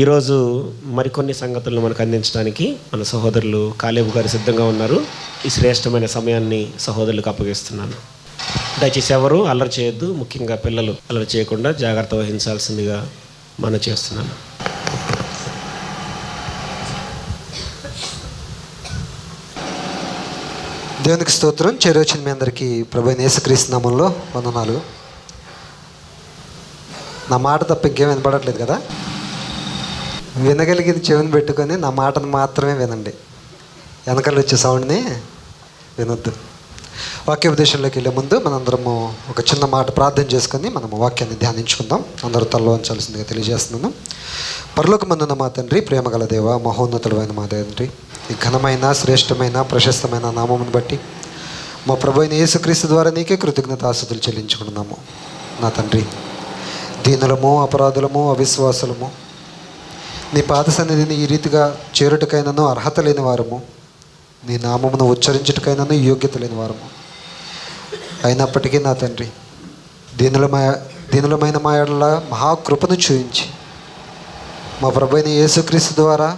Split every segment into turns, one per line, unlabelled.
ఈరోజు మరికొన్ని సంగతులను మనకు అందించడానికి మన సహోదరులు కాలేబు గారు సిద్ధంగా ఉన్నారు. ఈ శ్రేష్టమైన సమయాన్ని సహోదరులకు అప్పగిస్తున్నాను. దయచేసి ఎవరు అల్లరి చేయొద్దు, ముఖ్యంగా పిల్లలు అల్లరి చేయకుండా జాగ్రత్త వహించాల్సిందిగా మనం చేస్తున్నాను.
దేవునికి స్తోత్రం. చేరొచ్చిన మీ అందరికీ ప్రభువైన యేసుక్రీస్తు నామములో వందనాలు. నా మాట తప్ప ఇంకేం వినపడట్లేదు కదా? వినగలిగేది చెవిని పెట్టుకొని నా మాటను మాత్రమే వినండి. వెనకాల వచ్చే సౌండ్ని వినొద్దు. వాక్యోపదేశంలోకి వెళ్ళే ముందు మనందరము ఒక చిన్న మాట ప్రార్థన చేసుకొని మనము వాక్యాన్ని ధ్యానించుకుందాం. అందరూ తలలో ఉంచాల్సిందిగా తెలియజేస్తున్నాను. పరలోకమందున్న మా తండ్రి, ప్రేమగల దేవ, మహోన్నతుడైన మా తండ్రి, ఈ ఘనమైన శ్రేష్టమైన ప్రశస్తమైన నామమును బట్టి మా ప్రభువైన యేసుక్రీస్తు ద్వారా నీకే కృతజ్ఞతాస్తుతులు చెల్లించుకుంటున్నాము. నా తండ్రి, దీనులము, అపరాధులము, అవిశ్వాసులము నీ పాద సన్నిధిని ఈ రీతిగా చేరుటకైనను అర్హత లేని వారము, నీ నామమును ఉచ్చరించుటకైనను యోగ్యత లేని వారము అయినప్పటికీ నా తండ్రి, దీనులమైన మా యెడల మహాకృపను చూయించి మా ప్రభువైన యేసుక్రీస్తు ద్వారా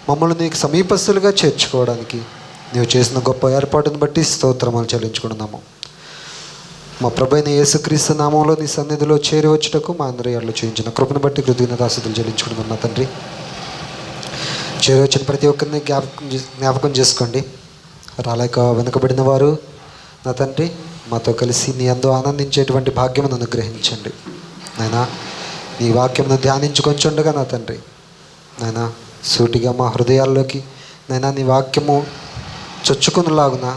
మమ్మల్ని నీకు సమీపస్తులుగా చేర్చుకోవడానికి నీవు చేసిన గొప్ప ఏర్పాటును బట్టి స్తోత్రములు చెల్లించుకుంటున్నాము. మా ప్రభువైన యేసుక్రీస్తు నామంలో నీ సన్నిధిలో చేరి వచ్చుటకు మా అందరి యెడల చూయించిన కృపను బట్టి కృతజ్ఞతాస్తుతులు చెల్లించుకుంటున్నాం. నా తండ్రి, చేరి వచ్చిన ప్రతి ఒక్కరిని జ్ఞాపకం చేసుకోండి. రాలేక వెనుకబడిన వారు నా తండ్రి, మాతో కలిసి నీ యందు ఆనందించేటువంటి భాగ్యమును అనుగ్రహించండి. నాయనా, నీ వాక్యమును ధ్యానించుకొంచుండగా నా తండ్రి, నాయనా సూటిగా మా హృదయాల్లోకి నైనా నీ వాక్యము చొచ్చుకునేలాగున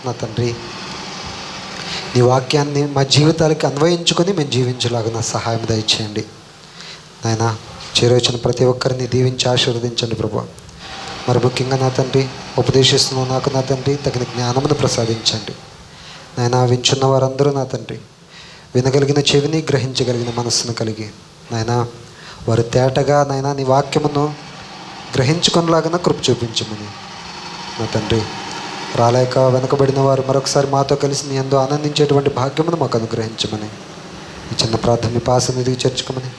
నా తండ్రి, నీ వాక్యాన్ని మా జీవితాలకి అన్వయించుకొని మేము జీవించేలాగున సహాయం దయచేయండి. నాయనా, చేరొచ్చిన ప్రతి ఒక్కరిని దీవించి ఆశీర్వదించండి ప్రభు. మరి ముఖ్యంగా నా తండ్రి, ఉపదేశిస్తున్న నాకు నా తండ్రి తగిన జ్ఞానమును ప్రసాదించండి. నాయనా, వించున్న వారందరూ నా తండ్రి వినగలిగిన చెవిని, గ్రహించగలిగిన మనస్సును కలిగి నాయనా వారు తేటగా నాయనా నీ వాక్యమును గ్రహించుకునేలాగా కృప చూపించమని నా తండ్రి, రాలేక వెనకబడిన వారు మరొకసారి మాతో కలిసి నీ యందు ఆనందించేటువంటి భాగ్యమును మాకు అనుగ్రహించమని ఈ చిన్న ప్రార్థన మీ పాసనిధికి చేర్చుకోమని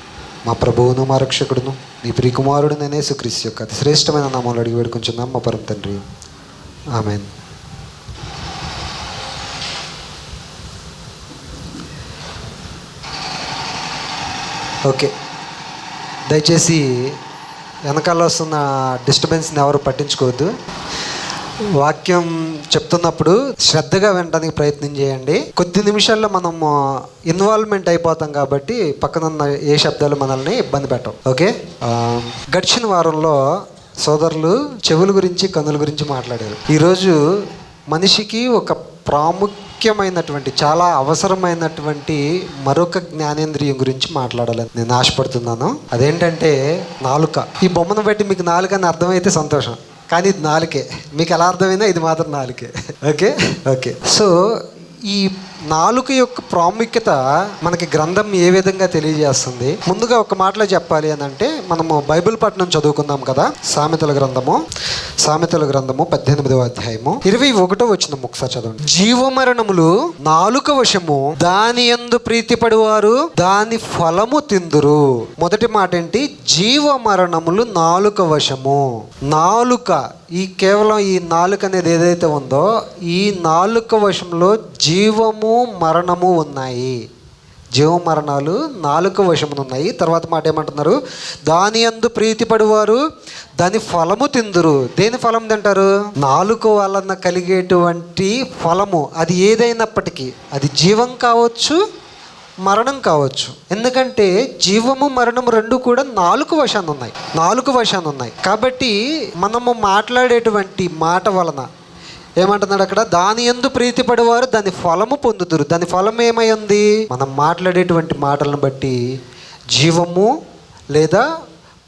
మా ప్రభువును మా రక్షకుడును నీ ప్రియకుమారుడు యేసుక్రీస్తు యొక్క అతి శ్రేష్టమైన నామంలో అడిగి వేడుకుంటున్నాం మా పరమ తండ్రి. ఆమేన్. ఓకే, దయచేసి వెనకాల వస్తున్న డిస్టర్బెన్స్ని ఎవరు పట్టించుకోవద్దు. వాక్యం చెప్తున్నప్పుడు శ్రద్ధగా వినడానికి ప్రయత్నం చేయండి. కొద్ది నిమిషాల్లో మనము ఇన్వాల్వ్మెంట్ అయిపోతాం కాబట్టి పక్కనున్న ఏ శబ్దాలు మనల్ని ఇబ్బంది పెట్టవు. ఓకే, గడిచిన వారంలో సోదరులు చెవుల గురించి, కన్నుల గురించి మాట్లాడారు. ఈరోజు మనిషికి ఒక ప్రాముఖ్యమైనటువంటి, చాలా అవసరమైనటువంటి మరొక జ్ఞానేంద్రియం గురించి మాట్లాడాలని నేను ఆశపడుతున్నాను. అదేంటంటే నాలుక. ఈ బొమ్మను బట్టి మీకు నాలుక అని అర్థమైతే సంతోషం, కానీ ఇది నాలుకే. మీకు ఎలా అర్థమైనా ఇది మాత్రం నాలుకే. ఓకే ఓకే సో ఈ నాలుక యొక్క ప్రాముఖ్యత మనకి గ్రంథం ఏ విధంగా తెలియజేస్తుంది? ముందుగా ఒక మాటలో చెప్పాలి అని అంటే, మనము బైబిల్ పట్టణం చదువుకుందాం కదా. సామెతల గ్రంథము 18వ అధ్యాయము 21వ వచనం ఒకసారి చదవండి. జీవమరణములు నాలుక వశము, దాని యందు ప్రీతిపడువారు దాని ఫలము తిందురు. మొదటి మాట ఏంటి? జీవమరణములు నాలుక వశము. నాలుక, ఈ కేవలం ఈ నాలుక అనేది ఏదైతే ఉందో, ఈ నాలుక వశంలో జీవము, మరణము ఉన్నాయి. జీవ మరణాలు నాలుక వశమున ఉన్నాయి. తర్వాత మాట ఏమంటున్నారు? దాని యందు ప్రీతిపడువారు దాని ఫలము తిందురు. దేని ఫలం తింటారు? నాలుక వలన కలిగేటువంటి ఫలము. అది ఏదైనప్పటికీ, అది జీవం కావచ్చు, మరణం కావచ్చు. ఎందుకంటే జీవము, మరణము రెండు కూడా నాలుక వశాన ఉన్నాయి. కాబట్టి మనము మాట్లాడేటువంటి మాట వలన ఏమంటున్నాడు అక్కడ? దాని యందు ప్రీతిపడేవారు దాని ఫలము పొందుదురు. దాని ఫలం ఏమై ఉంది? మనం మాట్లాడేటువంటి మాటలను బట్టి జీవము లేదా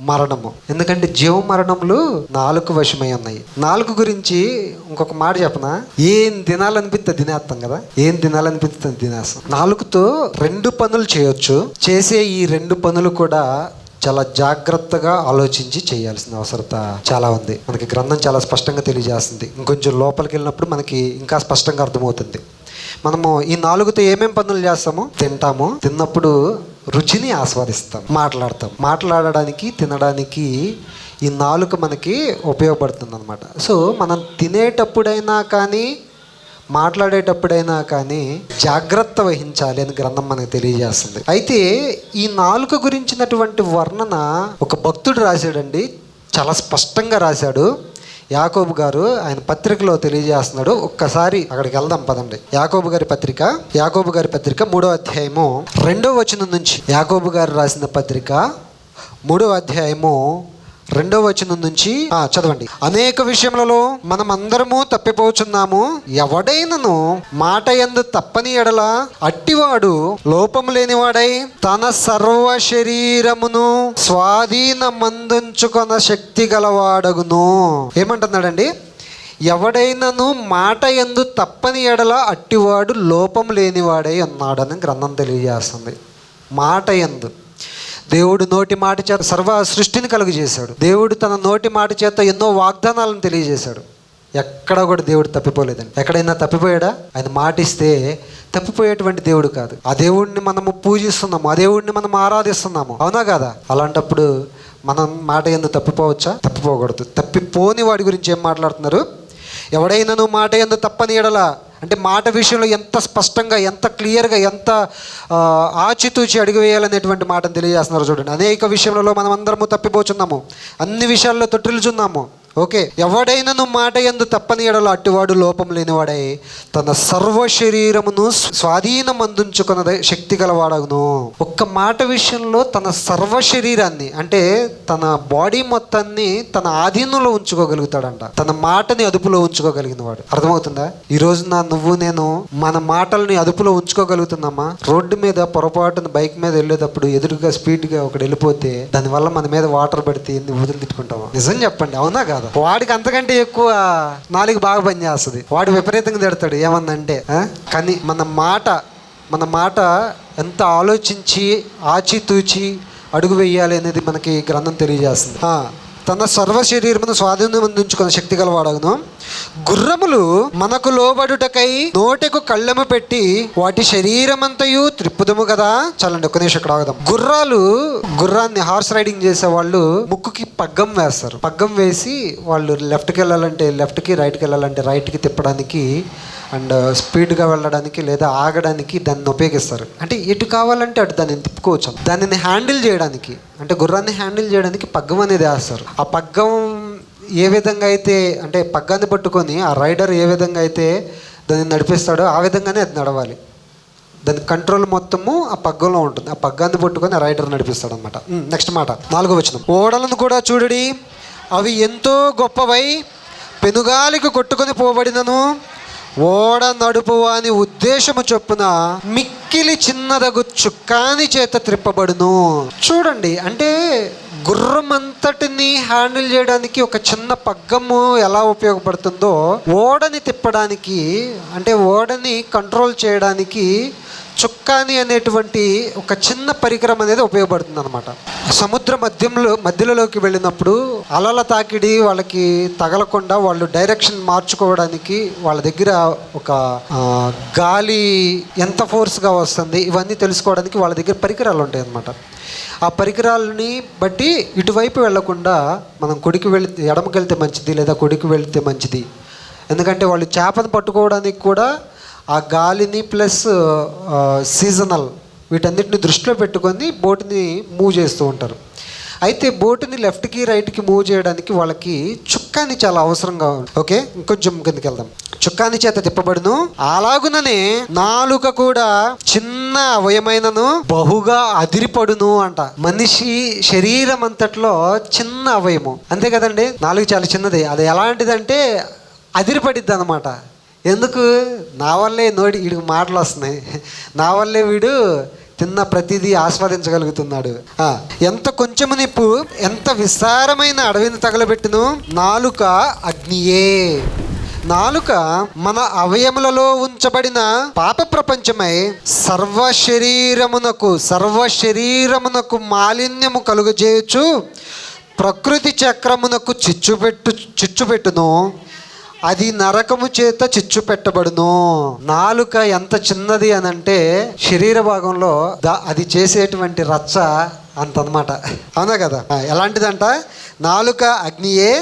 మరణము. ఎందుకంటే జీవ మరణములు నాలుక వశమై ఉన్నాయి. నాలుగు గురించి ఇంకొక మాట చెప్పనా? ఏం తినాలనిపిస్తే తినేస్తాం కదా, ఏం తినాలనిపిస్తే తినేస్తాం. నాలుగుతో 2 పనులు చేయొచ్చు. చేసే ఈ 2 పనులు కూడా చాలా జాగ్రత్తగా ఆలోచించి చేయాల్సిన అవసరత చాలా ఉంది. మనకి గ్రంథం చాలా స్పష్టంగా తెలియజేస్తుంది. ఇంకొంచెం లోపలికి వెళ్ళినప్పుడు మనకి ఇంకా స్పష్టంగా అర్థమవుతుంది. మనము ఈ నాలుగుతో ఏమేం పనులు చేస్తాము? తింటాము. తిన్నప్పుడు రుచిని ఆస్వాదిస్తాం, మాట్లాడడానికి తినడానికి ఈ నాలుక మనకి ఉపయోగపడుతుంది అనమాట. సో మనం తినేటప్పుడైనా కానీ మాట్లాడేటప్పుడైనా కానీ జాగ్రత్త వహించాలి అని గ్రంథం మనకు తెలియజేస్తుంది. అయితే ఈ నాలుక గురించినటువంటి వర్ణన ఒక భక్తుడు రాశాడండి, చాలా స్పష్టంగా రాశాడు. యాకోబు గారు ఆయన పత్రికలో తెలియజేస్తున్నాడు. ఒక్కసారి అక్కడికి వెళ్దాం పదండి. యాకోబు గారి పత్రిక 3వ అధ్యాయము 2వ వచనం నుంచి. యాకోబు గారు రాసిన పత్రిక 3వ అధ్యాయము 2వ వచనం నుంచి చదవండి. అనేక విషయములలో మనం అందరము తప్పిపోచున్నాము. ఎవడైనను మాట యందు తప్పని ఎడల అట్టివాడు లోపము లేనివాడై తన సర్వ శరీరమును స్వాధీనమందుంచుకొన శక్తి గలవాడగును. ఏమంటున్నాడండి? ఎవడైనను మాట యందు తప్పని ఎడల అట్టివాడు లోపము లేనివాడై ఉన్నాడని గ్రంథం తెలియజేస్తుంది. మాట యందు దేవుడు నోటి మాట చేత సర్వ సృష్టిని కలుగజేశాడు. దేవుడు తన నోటి మాట చేత ఎన్నో వాగ్దానాలను తెలియజేశాడు. ఎక్కడ కూడా దేవుడు తప్పిపోలేదండి. ఎక్కడైనా తప్పిపోయాడా? ఆయన మాట ఇస్తే తప్పిపోయేటువంటి దేవుడు కాదు. ఆ దేవుడిని మనము పూజిస్తున్నాము, ఆ దేవుడిని మనం ఆరాధిస్తున్నాము, అవునా కాదా? అలాంటప్పుడు మనం మాట యందు తప్పిపోవచ్చా? తప్పిపోకూడదు. తప్పిపోని వాడి గురించి ఏం మాట్లాడుతున్నారు? ఎవడైనా మాట యందు తప్పని ఎడల అంటే మాట విషయంలో ఎంత స్పష్టంగా, ఎంత క్లియర్గా, ఎంత ఆచితూచి అడుగు వేయాలనేటువంటి మాటను తెలియజేస్తున్నారు. చూడండి, అనేక విషయంలో మనం అందరము తప్పిపోచున్నాము, అన్ని విషయాల్లో తొట్టిల్చున్నాము. ఓకే, ఎవడైనను మాట యందు తప్పని ఎడల అట్టివాడు లోపం లేనివాడై తన సర్వ శరీరమును స్వాధీనమందుంచుకున్న శక్తి గలవాడగును. ఒక్క మాట విషయంలో తన సర్వ శరీరాన్ని అంటే తన బాడీ మొత్తాన్ని తన ఆధీనంలో ఉంచుకోగలుగుతాడంట. తన మాటని అదుపులో ఉంచుకోగలిగిన వాడు. అర్థమవుతుందా? ఈ రోజున నువ్వు నేను మన మాటల్ని అదుపులో ఉంచుకోగలుగుతున్నామా? రోడ్డు మీద పొరపాటున బైక్ మీద వెళ్ళేటప్పుడు ఎదురుగా స్పీడ్గా ఒకటి వెళ్ళిపోతే దానివల్ల మన మీద వాటర్ పడితే ఎన్ని వదిలి తిట్టుకుంటామా? నిజం చెప్పండి, అవునా కాదా? వాడికి అంతకంటే ఎక్కువ నాలుగు బాగా పనిచేస్తుంది. వాడు విపరీతంగా తిడతాడు ఏమన్నంటే. కానీ మన మాట ఎంత ఆలోచించి ఆచితూచి అడుగు వేయాలి అనేది మనకి గ్రంథం తెలియజేస్తుంది. తన సర్వ శరీరమును స్వాధీనమందుంచుకున్న శక్తి గలవాడగును. గుర్రములు మనకు లోబడుటకై నోటకు కళ్ళెము పెట్టి వాటి శరీరమంతయు త్రిప్పుదము కదా. చాలండి, ఒక్క నిమిషం ఇక్కడ ఆగుదాం. గుర్రాన్ని హార్స్ రైడింగ్ చేసే వాళ్ళు ముక్కుకి పగ్గం వేస్తారు. పగ్గం వేసి వాళ్ళు లెఫ్ట్కి వెళ్ళాలంటే లెఫ్ట్కి, రైట్కి వెళ్ళాలంటే రైట్కి తిప్పడానికి అండ్ స్పీడ్గా వెళ్ళడానికి లేదా ఆగడానికి దాన్ని ఉపయోగిస్తారు. అంటే ఎటు కావాలంటే అటు దాన్ని తిప్పుకోవచ్చు. దానిని హ్యాండిల్ చేయడానికి అంటే గుర్రాన్ని హ్యాండిల్ చేయడానికి పగ్గం అనేది వేస్తారు. ఆ పగ్గం ఏ విధంగా అయితే అంటే పగ్గాన్ని పట్టుకొని ఆ రైడర్ ఏ విధంగా అయితే దాన్ని నడిపిస్తాడో ఆ విధంగానే అది నడవాలి. దాని కంట్రోల్ మొత్తము ఆ పగ్గంలో ఉంటుంది. ఆ పగ్గాన్ని పట్టుకొని ఆ రైడర్ నడిపిస్తాడు అనమాట. నెక్స్ట్ మాట 4వ వచనం. ఓడలను కూడా చూడుడి, అవి ఎంతో గొప్పవై పెనుగాలికి కొట్టుకొని పోబడినను ఓడ నడుపు అని ఉద్దేశము చొప్పున మిక్కిలి చిన్నదగు చుక్కాని చేత త్రిప్పబడును. చూడండి, అంటే గుర్రం అంతటిని హ్యాండిల్ చేయడానికి ఒక చిన్న పగ్గము ఎలా ఉపయోగపడుతుందో ఓడని తిప్పడానికి అంటే ఓడని కంట్రోల్ చేయడానికి చుక్కాని అనేటువంటి ఒక చిన్న పరికరం అనేది ఉపయోగపడుతుంది అనమాట. సముద్ర మధ్యలోకి వెళ్ళినప్పుడు అలల తాకిడి వాళ్ళకి తగలకుండా వాళ్ళు డైరెక్షన్ మార్చుకోవడానికి వాళ్ళ దగ్గర ఒక గాలి ఎంత ఫోర్స్గా వస్తుంది ఇవన్నీ తెలుసుకోవడానికి వాళ్ళ దగ్గర పరికరాలు ఉంటాయి అన్నమాట. ఆ పరికరాలని బట్టి ఇటువైపు వెళ్లకుండా మనం ఎడమకి వెళ్తే మంచిది లేదా కుడికి వెళ్తే మంచిది. ఎందుకంటే వాళ్ళు చేపను పట్టుకోవడానికి కూడా ఆ గాలిని ప్లస్ సీజనల్ వీటన్నిటిని దృష్టిలో పెట్టుకొని బోటుని మూవ్ చేస్తూ ఉంటారు. అయితే బోటుని లెఫ్ట్కి రైట్కి మూవ్ చేయడానికి వాళ్ళకి చుక్కాని చాలా అవసరంగా ఉంది. ఓకే, ఇంకొంచెం కిందకి వెళ్దాం. చుక్కాని చేత తిప్పబడును. అలాగుననే నాలుక కూడా చిన్న అవయమైనను బహుగా అదిరిపడును అంట. మనిషి శరీరం అంతట్లో చిన్న అవయము, అంతే కదండి. నాలుగు చాలా చిన్నది. అది ఎలాంటిదంటే అదిరిపడిద్ది అనమాట. ఎందుకు? నా వల్లే వీడికి మాటలు వస్తున్నాయి, నా వల్లే వీడు తిన్న ప్రతిదీ ఆస్వాదించగలుగుతున్నాడు. ఎంత కొంచెము నిప్పు ఎంత విస్తారమైన అడవిని తగలబెట్టును. నాలుక అగ్నియే. నాలుక మన అవయములలో ఉంచబడిన పాప ప్రపంచమై సర్వ శరీరమునకు మాలిన్యము కలుగజేయచ్చు, ప్రకృతి చక్రమునకు చిచ్చుపెట్టును. అది నరకము చేత చిచ్చు పెట్టబడును. నాలుక ఎంత చిన్నది అని అంటే శరీర భాగంలో అది చేసేటువంటి రచ్చ అంతనమాట. అవునా కదా? ఎలాంటిదంట? నాలుక అగ్నియే.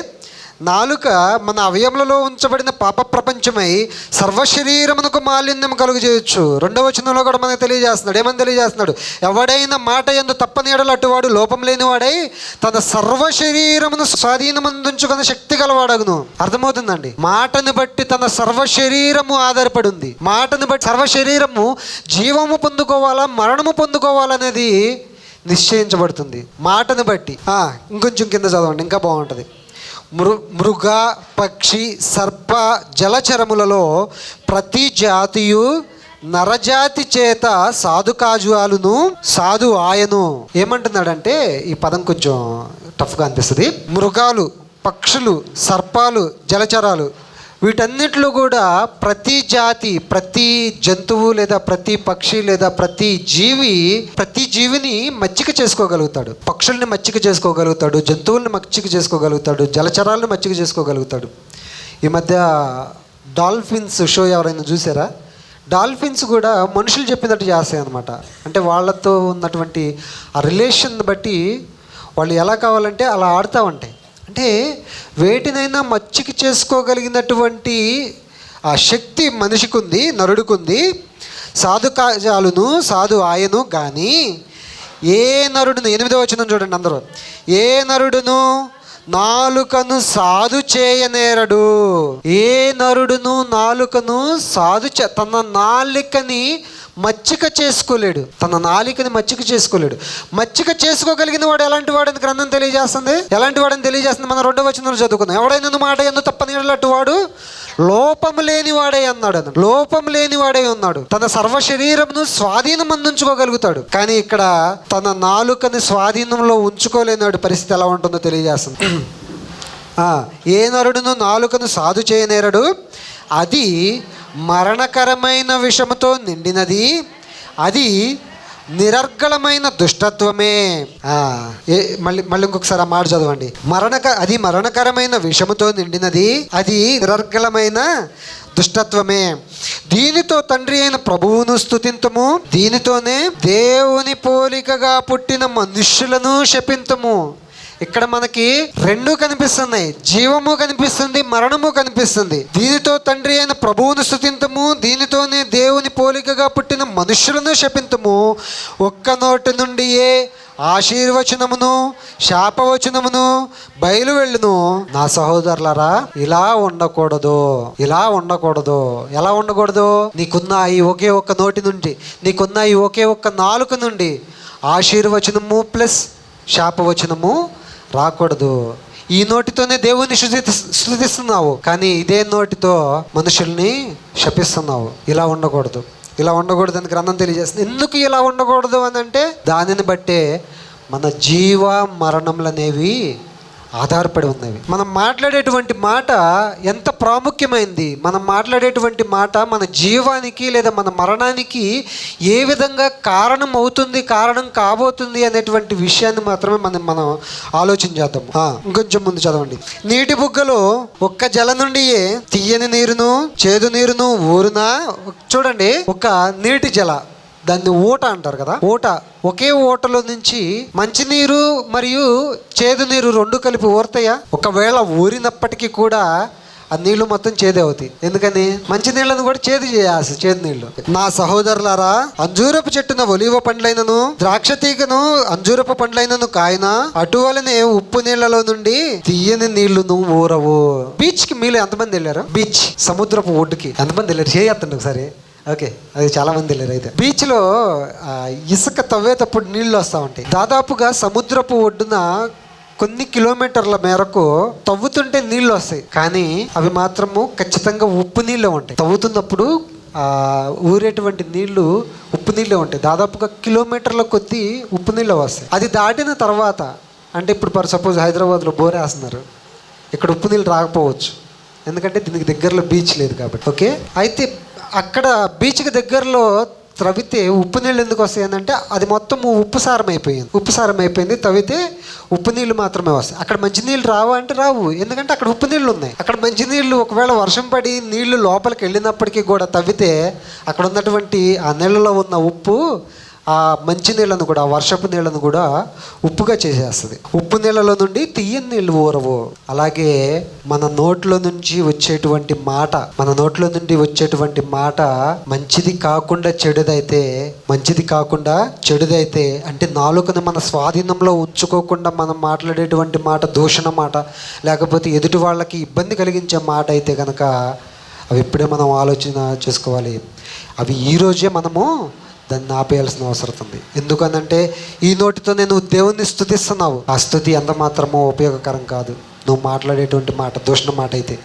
నాలుక మన అవయములలో ఉంచబడిన పాప ప్రపంచమై సర్వశరీరమునకు మాలిన్యం కలుగు చేయొచ్చు. 2వ వచనంలో కూడా మనకు తెలియజేస్తున్నాడు. ఏమని తెలియజేస్తున్నాడు? ఎవడైనా మాట యందు తప్పని యెడల అటువాడు లోపం లేనివాడై తన సర్వశరీరమును స్వాధీనమందుంచుకున్న శక్తి గలవాడగును. అర్థమవుతుందండి? మాటను బట్టి తన సర్వశరీరము ఆధారపడి ఉంది. మాటను బట్టి సర్వశరీరము జీవము పొందుకోవాలా మరణము పొందుకోవాలనేది నిశ్చయించబడుతుంది మాటను బట్టి. ఇంకొంచెం కింద చదవండి, ఇంకా బాగుంటుంది. మృగ పక్షి సర్ప జలచరములలో ప్రతి జాతియు నరజాతి చేత సాధుకాజువాలును సాధు ఆయను. ఏమంటున్నాడంటే ఈ పదం కొంచెం టఫ్గా అనిపిస్తుంది. మృగాలు, పక్షులు, సర్పాలు, జలచరాలు వీటన్నిటిలో కూడా ప్రతి జాతి, ప్రతి జంతువు లేదా ప్రతి పక్షి లేదా ప్రతి జీవిని మచ్చిక చేసుకోగలుగుతాడు. పక్షుల్ని మచ్చిక చేసుకోగలుగుతాడు, జంతువుల్ని మచ్చిక చేసుకోగలుగుతాడు, జలచరాలను మచ్చిక చేసుకోగలుగుతాడు. ఈ మధ్య డాల్ఫిన్స్ షో ఎవరైనా చూసారా? డాల్ఫిన్స్ కూడా మనుషులు చెప్పినట్టు చేస్తాయి అన్నమాట. అంటే వాళ్ళతో ఉన్నటువంటి ఆ రిలేషన్ బట్టి వాళ్ళు ఎలా కావాలంటే అలా ఆడుతూ ఉంటాయి. అంటే వేటినైనా మచ్చిక చేసుకోగలిగినటువంటి ఆ శక్తి మనిషికి ఉంది, నరుడికి ఉంది. సాధుకాజాలును సాధు ఆయను. కానీ ఏ నరుడును, 8వ వచనం చూడండి అందరూ, ఏ నరుడును నాలుకను సాధు చేయనేరడు. ఏ నరుడును నాలుకను తన నాలికని మచ్చిక చేసుకోలేడు. తన నాలికని మచ్చిక చేసుకోలేడు. మచ్చిక చేసుకోగలిగిన వాడు ఎలాంటి వాడని గ్రంథం తెలియజేస్తుంది. ఎలాంటి వాడని తెలియజేస్తుంది? మన 2వ వచనంలో చదువుకుందాం. ఎవడైనా మాట ఎందు తప్పని అటు వాడు లోపము లేనివాడే అన్నాడు. లోపము లేనివాడే ఉన్నాడు. తన సర్వ శరీరమును స్వాధీనం అందించుకోగలుగుతాడు. కానీ ఇక్కడ తన నాలుకని స్వాధీనంలో ఉంచుకోలేనాడు. పరిస్థితి ఎలా ఉంటుందో తెలియజేస్తుంది. ఏ నరుడును నాలుకను సాధు చేయనేరడు, అది మరణకరమైన విషముతో నిండినది, అది నిరర్గళమైన దుష్టత్వమే. మళ్ళీ ఇంకొకసారి ఆ మాట చదవండి. అది మరణకరమైన విషముతో నిండినది, అది నిరర్గళమైన దుష్టత్వమే. దీనితో తండ్రి అయిన ప్రభువును స్తుతింతుము, దీనితోనే దేవుని పోలికగా పుట్టిన మనుష్యులను శపింతుము. ఇక్కడ మనకి రెండు కనిపిస్తున్నాయి. జీవము కనిపిస్తుంది, మరణము కనిపిస్తుంది. దీనితో తండ్రి అయిన ప్రభువును స్తుతింతుము, దీనితోనే దేవుని పోలికగా పుట్టిన మనుష్యులను శపింతుము. ఒక్క నోటి నుండి ఏ ఆశీర్వచనమును శాపవచనమును బయలు వెళ్ళును. నా సహోదరులారా, ఇలా ఉండకూడదు. ఎలా ఉండకూడదు? నీకున్న ఈ ఒకే ఒక్క నోటి నుండి, నీకున్న ఈ ఒకే ఒక్క నాలుక నుండి ఆశీర్వచనము ప్లస్ శాపవచనము రాకూడదు. ఈ నోటితోనే దేవుని స్తుతిస్తున్నావు, కానీ ఇదే నోటితో మనుషుల్ని శపిస్తున్నావు. ఇలా ఉండకూడదు అని గ్రంథం తెలియజేస్తుంది. ఎందుకు ఇలా ఉండకూడదు అని అంటే దానిని బట్టే మన జీవ మరణములు అనేవి ఆధారపడి ఉన్నవి. మనం మాట్లాడేటువంటి మాట ఎంత ప్రాముఖ్యమైంది. మనం మాట్లాడేటువంటి మాట మన జీవానికి లేదా మన మరణానికి ఏ విధంగా కారణం అవుతుంది, కారణం కాబోతుంది అనేటువంటి విషయాన్ని మాత్రమే మనం ఆలోచన చేద్దాం. ఇంకొంచెం ముందు చదవండి. నీటి బుగ్గలో ఒక్క జల నుండి తీయని నీరును చేదు నీరును ఊరునా. చూడండి, ఒక నీటి జల, దాన్ని ఊట అంటారు కదా. ఊట, ఒకే ఊటలో నుంచి మంచినీరు మరియు చేదు నీరు రెండు కలిపి ఊరుతాయా? ఒకవేళ ఊరినప్పటికీ కూడా ఆ నీళ్లు మొత్తం చేదే అవుతాయి. ఎందుకని? మంచి నీళ్లను కూడా చేదు చేయాల్సి, చేదు నీళ్లు. నా సహోదరులారా, అంజూరపు చెట్టున ఒలీవ పండ్లైనను ద్రాక్ష తీగను అంజూరపు పండ్లైనను కాయన అటువలనే ఉప్పు నీళ్లలో నుండి తీయని నీళ్లును ఊరవు. బీచ్ కి మీలో ఎంతమంది వెళ్ళారు? బీచ్, సముద్రపు ఒడ్డుకి ఎంతమంది వెళ్ళారు? చేయొద్దండి ఒకసారి. ఓకే, అది చాలా మంది వెళ్ళారు. అయితే బీచ్లో ఇసుక తవ్వేటప్పుడు నీళ్ళు వస్తూ ఉంటాయి. దాదాపుగా సముద్రపు ఒడ్డున కొన్ని కిలోమీటర్ల మేరకు తవ్వుతుంటే నీళ్ళు వస్తాయి, కానీ అవి మాత్రము ఖచ్చితంగా ఉప్పు నీళ్ళే ఉంటాయి. తవ్వుతున్నప్పుడు ఊరేటువంటి నీళ్లు ఉప్పు నీళ్ళే ఉంటాయి. దాదాపుగా కిలోమీటర్ల కొద్దీ ఉప్పు నీళ్ళే వస్తాయి. అది దాటిన తర్వాత, అంటే ఇప్పుడు ఫర్ సపోజ్ హైదరాబాద్లో బోర్ వేస్తున్నారు, ఇక్కడ ఉప్పు నీళ్ళు రాకపోవచ్చు, ఎందుకంటే దీనికి దగ్గరలో బీచ్ లేదు కాబట్టి. ఓకే, అయితే అక్కడ బీచ్కి దగ్గరలో త్రవితే ఉప్పు నీళ్ళు ఎందుకు వస్తాయంటే అది మొత్తం ఉప్పు సారం అయిపోయింది. తవ్వితే ఉప్పు నీళ్ళు మాత్రమే వస్తాయి. అక్కడ మంచినీళ్ళు రావు అంటే రావు, ఎందుకంటే అక్కడ ఉప్పు నీళ్ళు ఉన్నాయి. అక్కడ మంచినీళ్ళు ఒకవేళ వర్షం పడి నీళ్లు లోపలికి వెళ్ళినప్పటికీ కూడా తవ్వితే అక్కడ ఉన్నటువంటి ఆ నీళ్ళలో ఉన్న ఉప్పు ఆ మంచి నీళ్ళను కూడా, ఆ వర్షపు నీళ్ళను కూడా ఉప్పుగా చేసేస్తుంది. ఉప్పు నీళ్ళలో నుండి తీయని నీళ్ళు ఊరవు. అలాగే మన నోట్లో నుంచి వచ్చేటువంటి మాట మంచిది కాకుండా చెడుదైతే అంటే నాలుకను మన స్వాధీనంలో ఉంచుకోకుండా మనం మాట్లాడేటువంటి మాట దూషణ మాట, లేకపోతే ఎదుటి వాళ్ళకి ఇబ్బంది కలిగించే మాట అయితే కనుక అవి ఇప్పుడే మనం ఆలోచన చేసుకోవాలి. అవి ఈరోజే మనము దాన్ని ఆపేయాల్సిన అవసరం ఉంది. ఎందుకనంటే ఈ నోటితో నేను దేవుణ్ణి స్తుతిస్తున్నావు, ఆ స్తుతి ఎంత మాత్రమో ఉపయోగకరం కాదు. నువ్వు మాట్లాడేటువంటి మాట దూషణ మాట అయితే,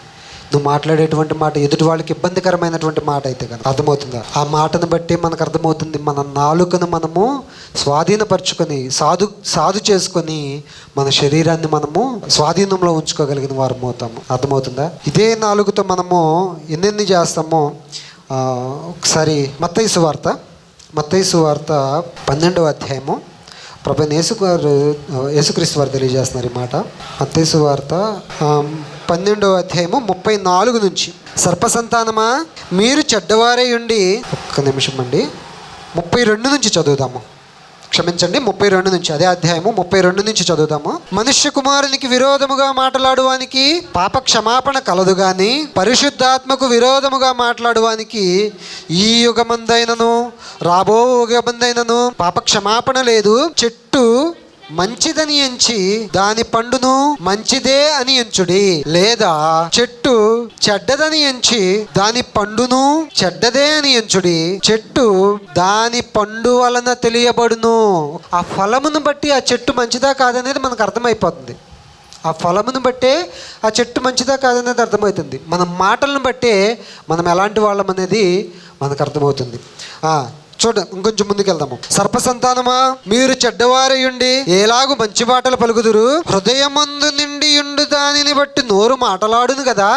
నువ్వు మాట్లాడేటువంటి మాట ఎదుటి వాళ్ళకి ఇబ్బందికరమైనటువంటి మాట అయితే కనుక అర్థమవుతుందా? ఆ మాటను బట్టి మనకు అర్థమవుతుంది మన నాలుకను మనము స్వాధీనపరచుకొని సాధు చేసుకొని మన శరీరాన్ని మనము స్వాధీనంలో ఉంచుకోగలిగిన వారం అవుతాము. అర్థమవుతుందా? ఇదే నాలుగుతో మనము ఎన్నెన్ని చేస్తామో ఒకసారి మత్తయి సువార్త 12వ అధ్యాయము ప్రభువైన యేసుక్రీస్తు వారు తెలియజేస్తున్నారు ఈ మాట. మత్తయి సువార్త 12వ అధ్యాయము 34 నుంచి. సర్పసంతానమా మీరు చెడ్డవారై ఉండి, ఒక్క నిమిషం అండి, 32 నుంచి చదువుదాము. క్షమించండి, 32 నుంచి, అదే అధ్యాయము 32 నుంచి చదువుతాము. మనుష్య కుమారునికి విరోధముగా మాట్లాడువానికి పాప క్షమాపణ కలదు గాని పరిశుద్ధాత్మకు విరోధముగా మాట్లాడువానికి ఈ యుగమందైనను రాబో యుగమందైనను పాప క్షమాపణ లేదు. చెట్టు మంచిదని ఎంచి దాని పండును మంచిదే అని ఎంచుడి, లేదా చెట్టు చెడ్డదని ఎంచి దాని పండును చెడ్డదే అని ఎంచుడి. చెట్టు దాని పండు వలన తెలియబడును. ఆ ఫలమును బట్టి ఆ చెట్టు మంచిదా కాదనేది మనకు అర్థమైపోతుంది. ఆ ఫలమును బట్టే ఆ చెట్టు మంచిదా కాదనేది అర్థమవుతుంది. మన మాటలను బట్టే మనం ఎలాంటి వాళ్ళం అనేది మనకు అర్థమవుతుంది. చూడండి, ఇంకొంచెం ముందుకెళ్దాము. సర్పసంతానమా మీరు చెడ్డవారయుండి ఎలాగూ మంచి మాటలు పలుకుదురు, హృదయమందు నిండి ఉండు దానిని బట్టి నోరు మాటలాడును కదా.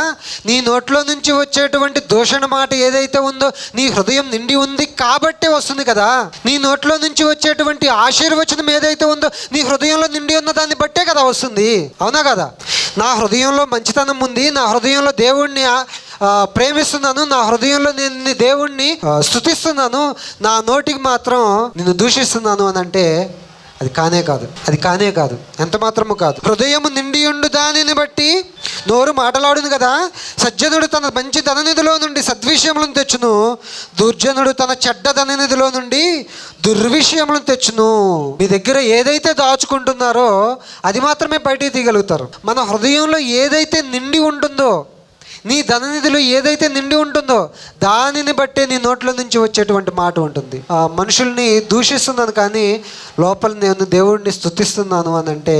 నీ నోట్లో నుంచి వచ్చేటువంటి దూషణ మాట ఏదైతే ఉందో నీ హృదయం నిండి ఉంది కాబట్టే వస్తుంది కదా. నీ నోట్లో నుంచి వచ్చేటువంటి ఆశీర్వచనం ఏదైతే ఉందో నీ హృదయంలో నిండి ఉన్న దాన్ని బట్టే కదా వస్తుంది. అవునా కదా? నా హృదయంలో మంచితనం ఉంది, నా హృదయంలో దేవుణ్ణి ప్రేమిస్తున్నాను, నా హృదయంలో నేను దేవుణ్ణి స్తుతిస్తున్నాను, నా నోటికి మాత్రం నిన్ను దూషిస్తున్నాను అని అంటే అది కానే కాదు, ఎంత మాత్రము కాదు. హృదయము నిండి ఉండు దానిని బట్టి నోరు మాటలాడును కదా. సజ్జనుడు తన మంచి ధననిధిలో నుండి సద్విషయములను తెచ్చును, దుర్జనుడు తన చెడ్డ ధననిధిలో నుండి దుర్విషయములను తెచ్చును. మీ దగ్గర ఏదైతే దాచుకుంటున్నారో అది మాత్రమే బయటికి తీయగలుగుతారు. మన హృదయంలో ఏదైతే నిండి ఉంటుందో, నీ ధననిధిలో ఏదైతే నిండి ఉంటుందో దానిని బట్టే నీ నోట్ల నుంచి వచ్చేటువంటి మాట ఉంటుంది. మనుషుల్ని దూషిస్తున్నాను కానీ లోపల నేను దేవుడిని స్తుతిస్తున్నాను అని అంటే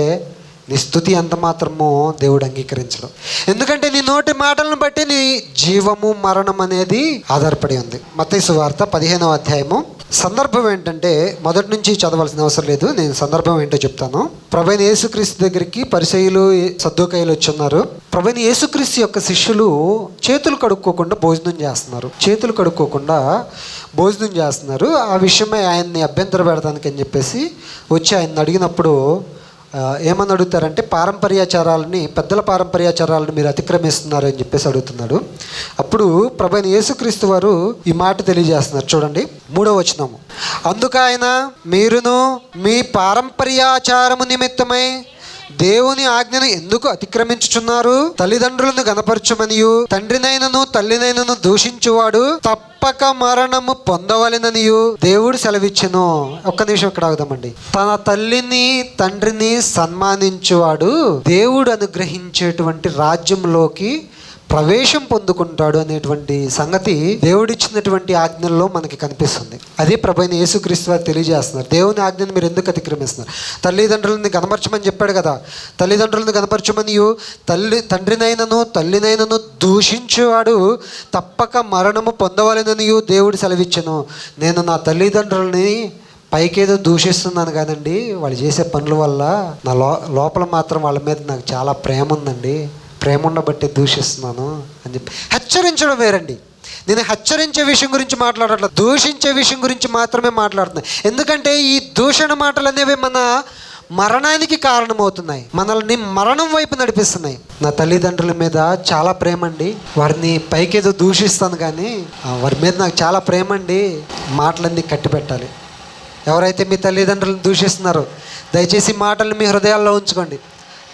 నీ స్తుతి ఎంత మాత్రమో దేవుడు అంగీకరించడం. ఎందుకంటే నీ నోటి మాటలను బట్టి నీ జీవము మరణం అనేది ఆధారపడి ఉంది. మత్తయి సువార్త 15వ అధ్యాయము. సందర్భం ఏంటంటే మొదటి నుంచి చదవాల్సిన అవసరం లేదు, నేను సందర్భం ఏంటో చెప్తాను. ప్రభువైన యేసుక్రీస్తు దగ్గరికి పరిసయ్యులు సద్దూకయ్యులు వచ్చున్నారు. ప్రభువైన యేసుక్రీస్తు యొక్క శిష్యులు చేతులు కడుక్కోకుండా భోజనం చేస్తున్నారు. ఆ విషయమై ఆయన్ని అభ్యంతర పెడతానికి అని చెప్పేసి వచ్చి ఆయన్ని అడిగినప్పుడు ఏమని అడుగుతారంటే పెద్దల పారంపర్యాచారాలను మీరు అతిక్రమిస్తున్నారు అని చెప్పేసి అడుగుతున్నాడు. అప్పుడు ప్రభువైన యేసుక్రీస్తు వారు ఈ మాట తెలియజేస్తున్నారు. చూడండి 3వ వచనము. అందుకు ఆయన, మీరును మీ పారంపర్యాచారము నిమిత్తమై దేవుని ఆజ్ఞను ఎందుకు అతిక్రమించుచున్నారు? తల్లిదండ్రులను గనపరచుమనియు తండ్రినైనను తల్లినైనను దూషించువాడు తప్పక మరణము పొందవలెననియు దేవుడు సెలవిచ్చెను. ఒక్క నిమిషం ఇక్కడ ఆగుదామండి. తన తల్లిని తండ్రిని సన్మానించువాడు దేవుడు అనుగ్రహించేటువంటి రాజ్యంలోకి ప్రవేశం పొందుకుంటాడు అనేటువంటి సంగతి దేవుడిచ్చినటువంటి ఆజ్ఞల్లో మనకి కనిపిస్తుంది. అదే ప్రభువైన యేసుక్రీస్తు వారు తెలియజేస్తున్నారు. దేవుని ఆజ్ఞను మీరు ఎందుకు అతిక్రమిస్తున్నారు? తల్లిదండ్రులని గనపరచమని చెప్పాడు కదా. తల్లిదండ్రులను గనపరచమనియు తండ్రినైనను తల్లినైనను దూషించేవాడు తప్పక మరణము పొందవలెననియు దేవుడు సెలవిచ్చెను. నేను నా తల్లిదండ్రులని పైకేదో దూషిస్తున్నాను కాదండి, వాళ్ళు చేసే పనుల వల్ల నా లోపల మాత్రం వాళ్ళ మీద నాకు చాలా ప్రేమ ఉందండి, ప్రేమ ఉండబట్టి దూషిస్తున్నాను అని చెప్పి హెచ్చరించడం వేరండి. నేను హెచ్చరించే విషయం గురించి మాట్లాడట్లేదు, దూషించే విషయం గురించి మాత్రమే మాట్లాడుతున్నాను. ఎందుకంటే ఈ దూషణ మాటలు అనేవి మన మరణానికి కారణమవుతున్నాయి, మనల్ని మరణం వైపు నడిపిస్తున్నాయి. నా తల్లిదండ్రుల మీద చాలా ప్రేమ అండి, వారిని పైకేదో దూషిస్తాను కానీ వారి మీద నాకు చాలా ప్రేమ అండి, మాటలన్నీ కట్టిపెట్టాలి. ఎవరైతే మీ తల్లిదండ్రులను దూషిస్తున్నారో దయచేసి మాటలను మీ హృదయాల్లో ఉంచుకోండి.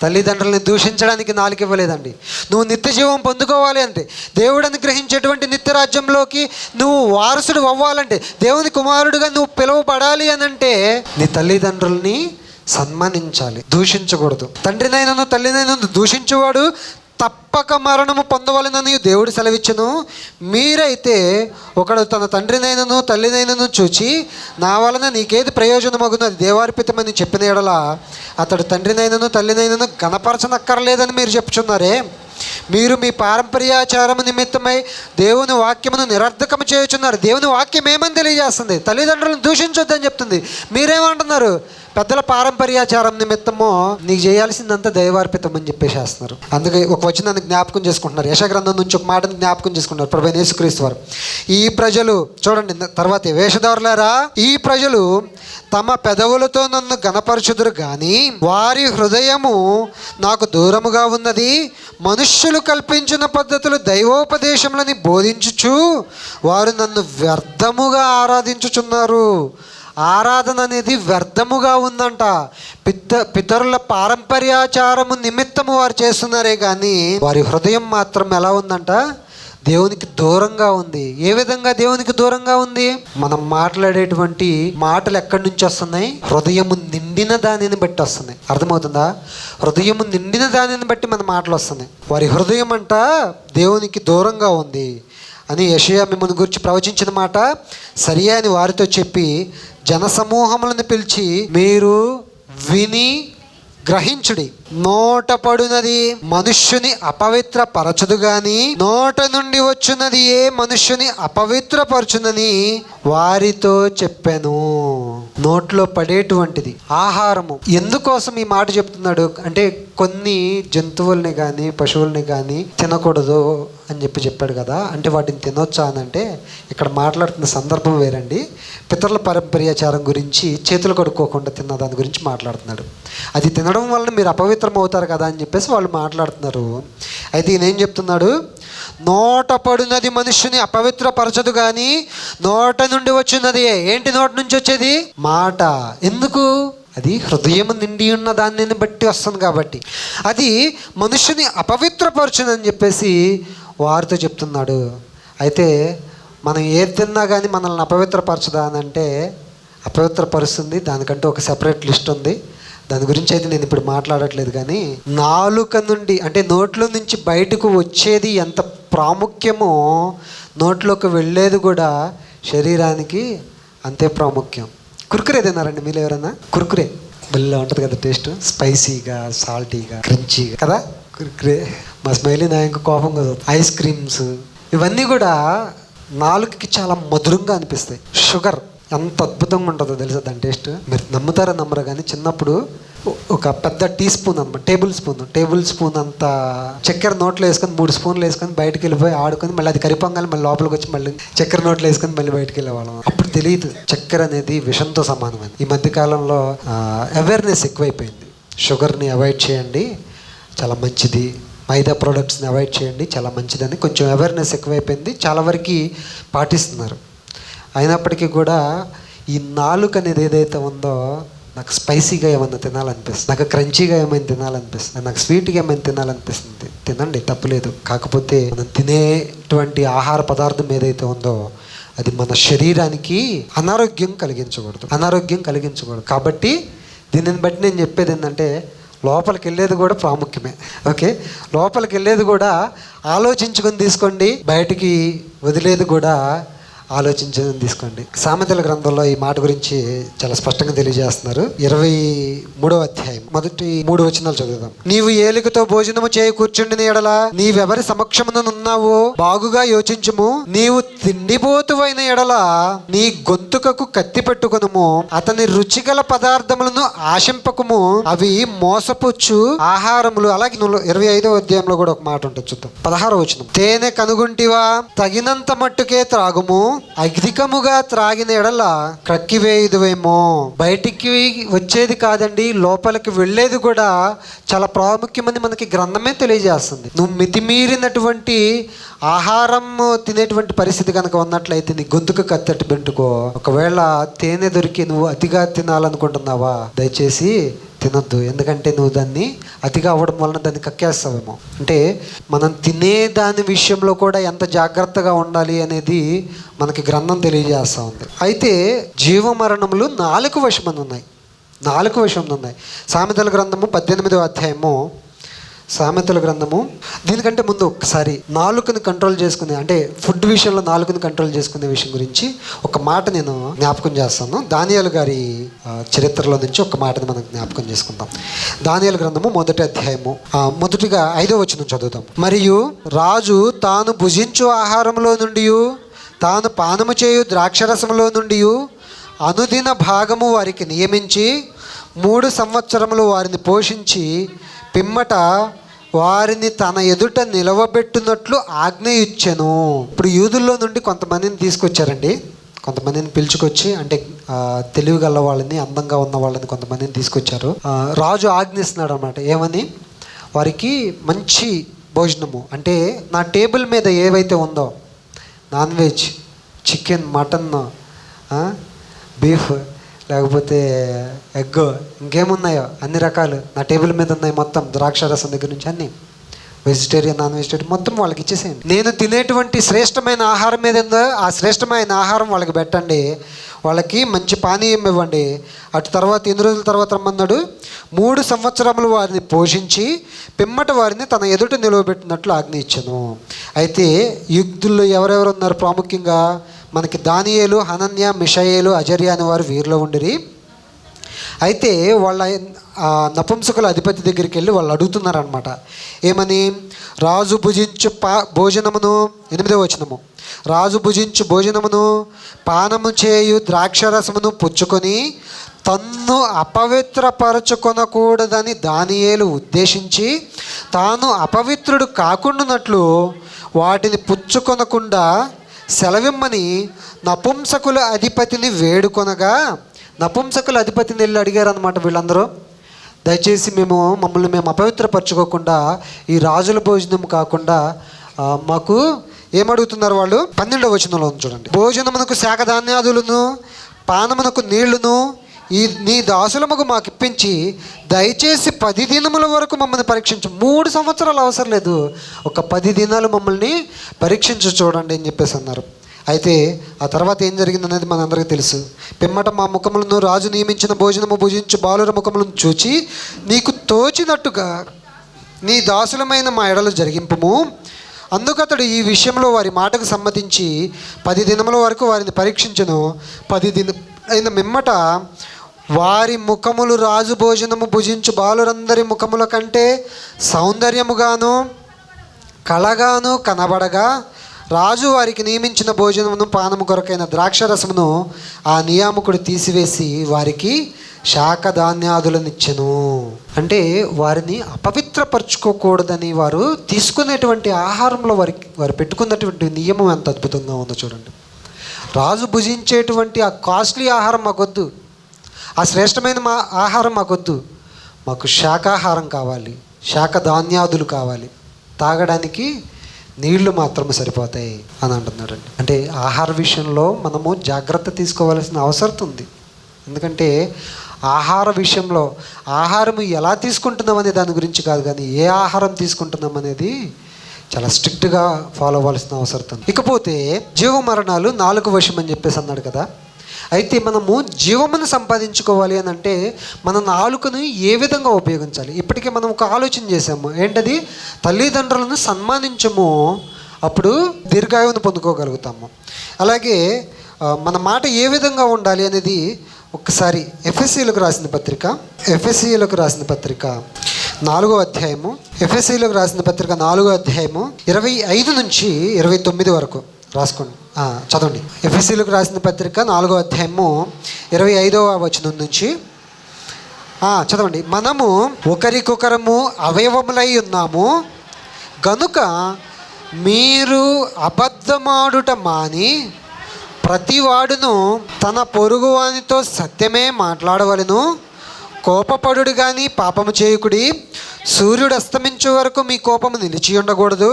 తల్లిదండ్రులని దూషించడానికి నాలుక ఇవ్వలేదండి. నువ్వు నిత్య జీవం పొందుకోవాలి అంటే, దేవుడు అనుగ్రహించేటువంటి నిత్య రాజ్యంలోకి నువ్వు వారసుడు అవ్వాలంటే, దేవుని కుమారుడుగా నువ్వు పిలువబడాలి అని అంటే నీ తల్లిదండ్రుల్ని సన్మానించాలి, దూషించకూడదు. తండ్రినైనను తల్లినైనను దూషించేవాడు తప్పక మరణము పొందవలెనని దేవుడు సెలవిచ్చును. మీరైతే ఒకడు తన తండ్రినైనను తల్లినైనను చూచి నా వలన నీకేది ప్రయోజనమగును అది దేవార్పితమని చెప్పిన ఎడల అతడు తండ్రినైనను తల్లినైనను గణపరచనక్కర్లేదని మీరు చెప్పుచున్నారే. మీరు మీ పారంపర్యాచారము నిమిత్తమై దేవుని వాక్యమును నిరర్ధకము చేయుచున్నారు. దేవుని వాక్యం ఏమని తెలియజేస్తుంది? తల్లిదండ్రులను దూషించొద్దని చెప్తుంది. మీరేమంటున్నారు? పెద్దల పారంపర్యాచారం నిమిత్తము నీకు చేయాల్సిందంతా దైవార్పితం అని చెప్పేసేస్తున్నారు. అందుకే ఒక వచనాన్ని జ్ఞాపకం చేసుకుంటున్నారు, యెషయా గ్రంథం నుంచి ఒక మాటను జ్ఞాపకం చేసుకుంటున్నారు ప్రభువైన యేసుక్రీస్తు వారు. ఈ ప్రజలు చూడండి తర్వాత, వేషధారులారా ఈ ప్రజలు తమ పెదవులతో నన్ను గణపరచుదురు కానీ వారి హృదయము నాకు దూరముగా ఉన్నది. మనుష్యులు కల్పించిన పద్ధతులు దైవోపదేశములని బోధించుచు వారు నన్ను వ్యర్థముగా ఆరాధించుచున్నారు. ఆరాధన అనేది వ్యర్థముగా ఉందంట. పితరుల పారంపర్యాచారము నిమిత్తము వారు చేస్తున్నారే కానీ వారి హృదయం మాత్రం ఎలా ఉందంట? దేవునికి దూరంగా ఉంది. ఏ విధంగా దేవునికి దూరంగా ఉంది? మనం మాట్లాడేటువంటి మాటలు ఎక్కడి నుంచి వస్తున్నాయి? హృదయము నిండిన దానిని బట్టి వస్తున్నాయి. అర్థమవుతుందా? హృదయము నిండిన దానిని బట్టి మన మాటలు వస్తున్నాయి. వారి హృదయం అంట దేవునికి దూరంగా ఉంది అని యెషయా మిమ్మల్ని గురించి ప్రవచించిన మాట సరి అని వారితో చెప్పి జనసమూహములను పిలిచి మీరు విని గ్రహించుడి. నోట పడునది మనుష్యుని అపవిత్ర పరచదు గాని నోట నుండి వచ్చున్నది ఏ మనుష్యుని అపవిత్రపరచునని వారితో చెప్పాను. నోట్లో పడేటువంటిది ఆహారము. ఎందుకోసం ఈ మాట చెప్తున్నాడు అంటే, కొన్ని జంతువుల్ని కానీ పశువుల్ని కానీ తినకూడదు అని చెప్పాడు కదా. అంటే వాటిని తినొచ్చా అని అంటే ఇక్కడ మాట్లాడుతున్న సందర్భం వేరండి. పితరుల పారంపర్యాచారం గురించి, చేతులు కడుక్కోకుండా తిన్న దాని గురించి మాట్లాడుతున్నాడు. అది తినడం వల్ల మీరు అపవిత్రం అవుతారు కదా అని చెప్పేసి వాళ్ళు మాట్లాడుతున్నారు. అయితే ఈయన ఏం చెప్తున్నాడు? నోట పడునది మనుష్యుని అపవిత్రపరచదు కానీ నోట నుండి వచ్చినది. ఏంటి నోట నుంచి వచ్చేది? మాట. ఎందుకు? అది హృదయం నిండి ఉన్న దానిని బట్టి వస్తుంది కాబట్టి అది మనుష్యుని అపవిత్రపరచునని చెప్పేసి వారితో చెప్తున్నాడు. అయితే మనం ఏది తిన్నా కానీ మనల్ని అపవిత్రపరచదా అని అంటే అపవిత్రపరుస్తుంది. దానికంటూ ఒక సెపరేట్ లిస్ట్ ఉంది. దాని గురించి అయితే నేను ఇప్పుడు మాట్లాడట్లేదు. కానీ నాలుక నుండి అంటే నోట్లో నుంచి బయటకు వచ్చేది ఎంత ప్రాముఖ్యమో నోట్లోకి వెళ్ళేది కూడా శరీరానికి అంతే ప్రాముఖ్యం. కుర్కురే తిన్నారండి మీరు ఎవరైనా? కుర్కురే బెల్లా ఉంటుంది కదా, టేస్ట్ స్పైసీగా, సాల్టీగా, క్రంచీగా కదా కుర్కురే. మా స్మైలీ నాయకు కోపం కదా. ఐస్ క్రీమ్స్ ఇవన్నీ కూడా నాలుగుకి చాలా మధురంగా అనిపిస్తాయి. షుగర్ ఎంత అద్భుతంగా ఉంటుందో తెలుసా దాని టేస్ట్. మీరు నమ్ముతారో నమ్మరో కానీ చిన్నప్పుడు ఒక పెద్ద టీ స్పూన్ అనమాట, టేబుల్ స్పూన్ అంత చక్కెర నోట్లో వేసుకొని 3 స్పూన్లు వేసుకొని బయటకు వెళ్ళిపోయి ఆడుకొని మళ్ళీ అది కరిపొంగాలి మళ్ళీ లోపలికి వచ్చి మళ్ళీ చక్కెర నోట్లో వేసుకొని మళ్ళీ బయటకు వెళ్ళేవాళ్ళం. అప్పుడు తెలియదు చక్కెర అనేది విషంతో సమానమైంది. ఈ మధ్యకాలంలో అవేర్నెస్ ఎక్కువైపోయింది. షుగర్ని అవాయిడ్ చేయండి, చాలా మంచిది. మైదా ప్రోడక్ట్స్ని అవాయిడ్ చేయండి, చాలా మంచిదని కొంచెం అవేర్నెస్ ఎక్కువైపోయింది. చాలా వరకు పాటిస్తున్నారు. అయినప్పటికీ కూడా ఈ నాలుక అనేది ఏదైతే ఉందో నాకు స్పైసీగా ఏమైనా తినాలనిపిస్తుంది, నాకు క్రంచీగా ఏమైనా తినాలనిపిస్తుంది, నాకు స్వీట్గా ఏమైనా తినాలనిపిస్తుంది. తినండి, తప్పులేదు. కాకపోతే మనం తినేటువంటి ఆహార పదార్థం ఏదైతే ఉందో అది మన శరీరానికి అనారోగ్యం కలిగించకూడదు. కాబట్టి దీనిని బట్టి నేను చెప్పేది ఏంటంటే లోపలికి వెళ్ళేది కూడా ప్రాముఖ్యమే. ఓకే, లోపలికి వెళ్ళేది కూడా ఆలోచించుకొని తీసుకోండి, బయటికి వదిలేది కూడా ఆలోచించని తీసుకోండి. సామెతల గ్రంథంలో ఈ మాట గురించి చాలా స్పష్టంగా తెలియజేస్తున్నారు. 23వ అధ్యాయం మొదటి 3 వచనాలు చదువుదాం. నీవు ఏలికతో భోజనము చేయ కూర్చుండిన ఎడల నీవెవరి సమక్షమునున్నావో బాగుగా యోచించుము. నీవు తిండిపోతువైన ఎడల నీ గొంతుకకు కత్తి పెట్టుకొనుము. అతని రుచిగల పదార్థములను ఆశింపకము, అవి మోసపుచ్చు ఆహారములు. అలాగే 25వ అధ్యాయంలో కూడా ఒక మాట ఉంటుంది, చూద్దాం. 16వ వచనం. తేనె కనుగొంటివా, తగినంత మట్టుకే త్రాగుము. అధికముగా త్రాగిన ఎడల క్రక్కివేయుదువేమో. బయటికి వచ్చేది కాదండి, లోపలికి వెళ్ళేది కూడా చాలా ప్రాముఖ్యమని మనకి గ్రంథమే తెలియజేస్తుంది. నువ్వు మితిమీరినటువంటి ఆహారం తినేటువంటి పరిస్థితి కనుక ఉన్నట్లయితే నీ గొంతుకు కత్తెట్టు పెట్టుకో. ఒకవేళ తేనె దొరికి నువ్వు అతిగా తినాలనుకుంటున్నావా, దయచేసి తినొద్దు. ఎందుకంటే నువ్వు దాన్ని అతిగా అవ్వడం వలన దాన్ని కక్కేస్తావేమో. అంటే మనం తినే దాని విషయంలో కూడా ఎంత జాగ్రత్తగా ఉండాలి అనేది మనకి గ్రంథం తెలియజేస్తూ ఉంది. అయితే జీవమరణములు 4 వశమని ఉన్నాయి. 4 వశం ఉన్నాయి. సామెతల గ్రంథము 18వ అధ్యాయము. సామెతల గ్రంథము దీనికంటే ముందు ఒకసారి నాలుకని కంట్రోల్ చేసుకునే, అంటే ఫుడ్ విషయంలో నాలుకని కంట్రోల్ చేసుకునే విషయం గురించి ఒక మాట నేను జ్ఞాపకం చేస్తాను. దానియేలు గారి చరిత్రలో నుంచి ఒక మాటని మనం జ్ఞాపకం చేసుకుందాం. దానియేలు గ్రంథము 1వ అధ్యాయము మొదటిగా 5వ వచనం చదువుతాం. మరియు రాజు తాను భుజించు ఆహారంలో నుండి, తాను పానము చేయు ద్రాక్షరసములో నుండి అనుదిన భాగము వారికి నియమించి 3 సంవత్సరములు వారిని పోషించి పిమ్మట వారిని తన ఎదుట నిలవబెట్టునట్లు ఆజ్ఞ ఇచ్చెను. ఇప్పుడు యూదుల్లో నుండి కొంతమందిని తీసుకొచ్చారండి. కొంతమందిని పిలుచుకొచ్చి, అంటే తెలివి గల వాళ్ళని, అందంగా ఉన్న వాళ్ళని కొంతమందిని తీసుకొచ్చారు. రాజు ఆజ్ఞిస్తున్నాడు అన్నమాట. ఏమని? వారికి మంచి భోజనము, అంటే నా టేబుల్ మీద ఏవైతే ఉందో non veg, chicken, mutton, beef, లేకపోతే ఎగ్, ఇంకేమున్నాయో అన్ని రకాలు నా టేబుల్ మీద ఉన్నాయి. మొత్తం ద్రాక్షరసం దగ్గర నుంచి అన్నీ, వెజిటేరియన్, నాన్ వెజిటేరియన్ మొత్తం వాళ్ళకి ఇచ్చేసేయండి. నేను తినేటువంటి శ్రేష్టమైన ఆహారం ఏదో ఆ శ్రేష్టమైన ఆహారం వాళ్ళకి పెట్టండి. వాళ్ళకి మంచి పానీయం ఇవ్వండి. అటు తర్వాత 8 రోజుల తర్వాత రమ్మన్నాడు. 3 సంవత్సరములు వారిని పోషించి పిమ్మట వారిని తన ఎదుట నిలవబెట్టినట్లు ఆజ్ఞ ఇచ్చెను. అయితే యుద్ధుల్లో ఎవరెవరు ఉన్నారు? ప్రాముఖ్యంగా మనకి దానియేలు, హనన్య, మిషాయేలు, అజర్యా అనే వారు వీరిలో ఉండిరి. అయితే వాళ్ళ నపుంసకుల అధిపతి దగ్గరికి వెళ్ళి వాళ్ళు అడుగుతున్నారనమాట. ఏమని? రాజు భుజించు భోజనమును, 8వ వచనము. రాజు భుజించు భోజనమును పానము చేయు ద్రాక్షరసమును పుచ్చుకొని తన్ను అపవిత్రపరచుకొనకూడదని దానియేలు ఉద్దేశించి తాను అపవిత్రుడు కాకుండానట్లు వాటిని పుచ్చుకొనకుండా సెలవిమ్మని నపుంసకుల అధిపతిని వేడుకొనగా, నపుంసకుల అధిపతిని వెళ్ళి అడిగారు అనమాట వీళ్ళందరూ. దయచేసి మమ్మల్ని మేము అపవిత్రపరచుకోకుండా ఈ రాజుల భోజనం కాకుండా మాకు ఏమడుగుతున్నారు వాళ్ళు? 12వ వచనంలో చూడండి. భోజనమునకు శాఖధాన్యాదులను, పానమునకు నీళ్లును నీ దాసులముకు మాకు ఇప్పించి దయచేసి 10 దినముల వరకు మమ్మల్ని పరీక్షించు. 3 సంవత్సరాలు అవసరం లేదు, ఒక 10 దినాలు మమ్మల్ని పరీక్షించు చూడండి అని చెప్పేసి అన్నారు. అయితే ఆ తర్వాత ఏం జరిగిందనేది మనందరికీ తెలుసు. పిమ్మట మా ముఖములను రాజు నియమించిన భోజనము భుజించు బాలుర ముఖములను చూచి నీకు తోచినట్టుగా నీ దాసులమైన మా ఎడలు జరిగింపుము. అందుకతడు ఈ విషయంలో వారి మాటకు సమ్మతించి 10 దినముల వరకు వారిని పరీక్షించను. 10 దినం అయిన మిమ్మట వారి ముఖములు రాజు భోజనము భుజించు బాలురందరి ముఖముల కంటే సౌందర్యముగాను కళగాను కనబడగా రాజు వారికి నియమించిన భోజనమును పానము కొరకైన ద్రాక్షరసమును ఆ నియామకుడు తీసివేసి వారికి శాఖధాన్యాదులనిచ్చెను. అంటే వారిని అపవిత్రపరచుకోకూడదని వారు తీసుకునేటువంటి ఆహారంలో వారు పెట్టుకున్నటువంటి నియమం ఎంత అద్భుతంగా ఉందో చూడండి. రాజు భుజించేటువంటి ఆ కాస్ట్లీ ఆహారం మాకొద్దు, ఆ శ్రేష్టమైన ఆహారం మాకొద్దు, మాకు శాకాహారం కావాలి, శాఖధాన్యాదులు కావాలి, తాగడానికి నీళ్లు మాత్రమే సరిపోతాయి అని అంటున్నాడండి. అంటే ఆహార విషయంలో మనము జాగ్రత్త తీసుకోవాల్సిన అవసరం ఉంది. ఎందుకంటే ఆహార విషయంలో ఆహారం ఎలా తీసుకుంటున్నాం అనే దాని గురించి కాదు, కానీ ఏ ఆహారం తీసుకుంటున్నాం అనేది చాలా స్ట్రిక్ట్గా ఫాలో అవ్వాల్సిన అవసరం ఉంది. ఇకపోతే జీవమరణాలు 4 వశం అని చెప్పేసి అన్నాడు కదా. అయితే మనము జీవమును సంపాదించుకోవాలి అని అంటే మన నాలుకను ఏ విధంగా ఉపయోగించాలి? ఇప్పటికే మనం ఒక ఆలోచన చేసాము. ఏంటది? తల్లిదండ్రులను సన్మానించము, అప్పుడు దీర్ఘాయువును పొందుకోగలుగుతాము. అలాగే మన మాట ఏ విధంగా ఉండాలి అనేది ఒకసారి ఎఫెసీయులకు రాసిన పత్రిక 4వ అధ్యాయము, ఎఫెసీయులకు రాసిన పత్రిక 4వ అధ్యాయము 25 నుంచి 29 వరకు రాసుకోండి, చదవండి. ఎఫెసీయులకు రాసిన పత్రిక 4వ అధ్యాయము 25వ వచనం నుంచి చదవండి. మనము ఒకరికొకరము అవయవములై ఉన్నాము గనుక మీరు అబద్ధమాడుట మాని ప్రతివాడును తన పొరుగువానితో సత్యమే మాట్లాడవలెను. కోపపడుడు కానీ పాపము చేయకుడి. సూర్యుడు అస్తమించే వరకు మీ కోపము నిలిచి ఉండకూడదు.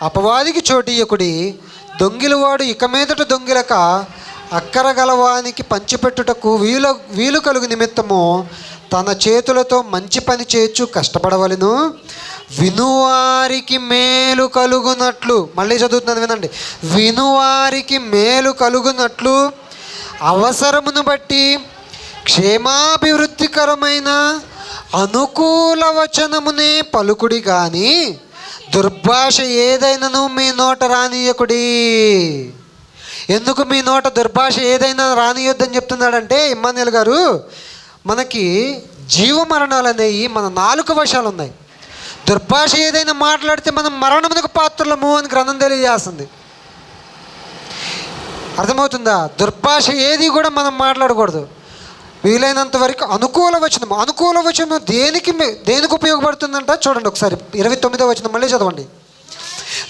అపవాదికి చోటియ్యకుడి. దొంగిలవాడు ఇక మీదట దొంగిలక అక్కరగలవానికి పంచిపెట్టుటకు వీలు కలుగు నిమిత్తము తన చేతులతో మంచి పని చేయొచ్చు కష్టపడవలెను. వినువారికి మేలు కలుగునట్లు, మళ్ళీ చదువుతున్నాను వినండి, వినువారికి మేలు కలుగునట్లు అవసరమును బట్టి క్షేమాభివృద్ధికరమైన అనుకూల వచనమునే పలుకుడి కానీ దుర్భాష ఏదైనాను మీ నోట రానియకుడి. ఎందుకు మీ నోట దుర్భాష ఏదైనా రానియొద్దని చెప్తున్నాడంటే ఇమ్మానుయేల్ గారు, మనకి జీవమరణాలు అనేవి మన నాలుక వశాలు ఉన్నాయి. దుర్భాష ఏదైనా మాట్లాడితే మనం మరణమునకు పాత్రలము అని గ్రంథం తెలియజేస్తుంది. అర్థమవుతుందా? దుర్భాష ఏది కూడా మనం మాట్లాడకూడదు. వీలైనంత వరకు అనుకూల వచనం దేనికి ఉపయోగపడుతుందంట చూడండి ఒకసారి. 29వ వచనం మళ్ళీ చదవండి.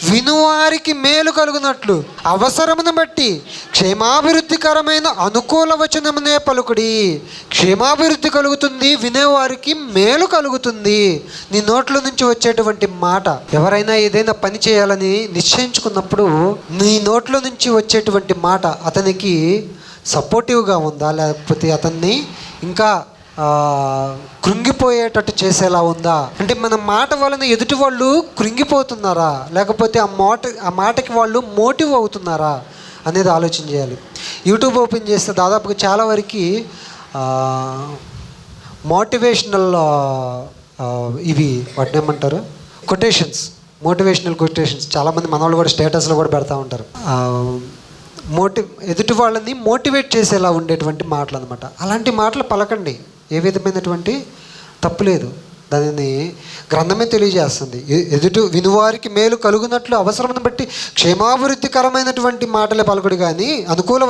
వినువారికి మేలు కలుగునట్లు అవసరమును బట్టి క్షేమాభివృద్ధికరమైన అనుకూల వచనమునే పలుకుడి. క్షేమాభివృద్ధి కలుగుతుంది, వినేవారికి మేలు కలుగుతుంది. నీ నోట్లో నుంచి వచ్చేటువంటి మాట, ఎవరైనా ఏదైనా పని చేయాలని నిశ్చయించుకున్నప్పుడు నీ నోట్లో నుంచి వచ్చేటువంటి మాట అతనికి సపోర్టివ్గా ఉందా, లేకపోతే అతన్ని ఇంకా కృంగిపోయేటట్టు చేసేలా ఉందా? అంటే మన మాట వలన ఎదుటి వాళ్ళు కృంగిపోతున్నారా, లేకపోతే ఆ మాటకి వాళ్ళు మోటివ్ అవుతున్నారా అనేది ఆలోచన చేయాలి. యూట్యూబ్ ఓపెన్ చేస్తే దాదాపుగా చాలా వరకు మోటివేషనల్ ఇవి వాటిని ఏమంటారు, మోటివేషనల్ కొటేషన్స్ చాలామంది మనవాళ్ళు కూడా స్టేటస్లో కూడా పెడతా ఉంటారు. ఎదుటి వాళ్ళని మోటివేట్ చేసేలా ఉండేటువంటి మాటలు అనమాట. అలాంటి మాటలు పలకండి, ఏ విధమైనటువంటి తప్పు లేదు. దానిని గ్రంథమే తెలియజేస్తుంది. వినువారికి మేలు కలుగునట్లు అవసరమును బట్టి క్షేమాభివృద్ధికరమైనటువంటి మాటలే పలుకుడు కానీ అనుకూల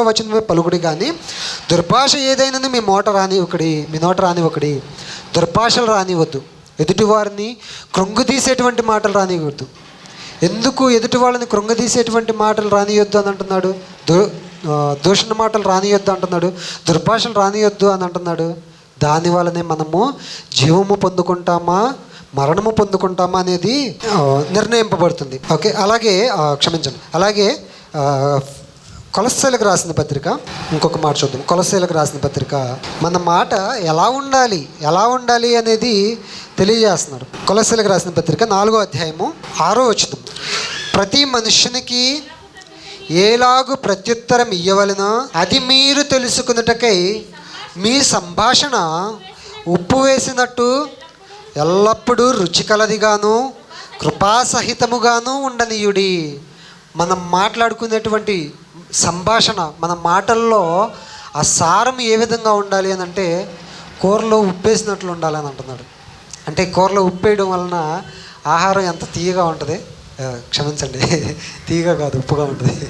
వచనమే పలుకుడు కానీ దుర్భాష ఏదైనా మీ నోట రానివ్వకడి. దుర్భాషలు రానివ్వద్దు. ఎదుటివారిని కృంగుదీసేటువంటి మాటలు రానివ్వద్దు. ఎందుకు ఎదుటి వాళ్ళని కృంగదీసేటువంటి మాటలు రానియొద్దు అని అంటున్నాడు? దూషణ మాటలు రానియొద్దు అంటున్నాడు, దుర్భాషలు రానియొద్దు అని అంటున్నాడు. దాని వల్లనే మనము జీవము పొందుకుంటామా మరణము పొందుకుంటామా అనేది నిర్ణయింపబడుతుంది. ఓకే, అలాగే అలాగే కొలస్సీలకు రాసిన పత్రిక, ఇంకొక మాట చూద్దాం. కొలస్సీలకు రాసిన పత్రిక మన మాట ఎలా ఉండాలి అనేది తెలియజేస్తున్నారు. కొలస్సీలకు రాసిన పత్రిక 4వ అధ్యాయము 6వ వచనం. ప్రతి మనుష్యునికి ఏలాగు ప్రత్యుత్తరం ఇయ్యవలెనో అది మీరు తెలుసుకున్నటకై మీ సంభాషణ ఉప్పు వేసినట్టు ఎల్లప్పుడూ రుచికలదిగాను కృపాసహితముగాను ఉండనీయుడి. మనం మాట్లాడుకునేటువంటి సంభాషణ, మన మాటల్లో ఆ సారం ఏ విధంగా ఉండాలి అని అంటే కూరలో ఉప్పేసినట్లు ఉండాలని అంటున్నాడు. అంటే కూరలో ఉప్పేయడం వలన ఆహారం ఎంత తీయగా ఉంటుంది, క్షమించండి, తీయగా కాదు ఉప్పుగా ఉంటుంది.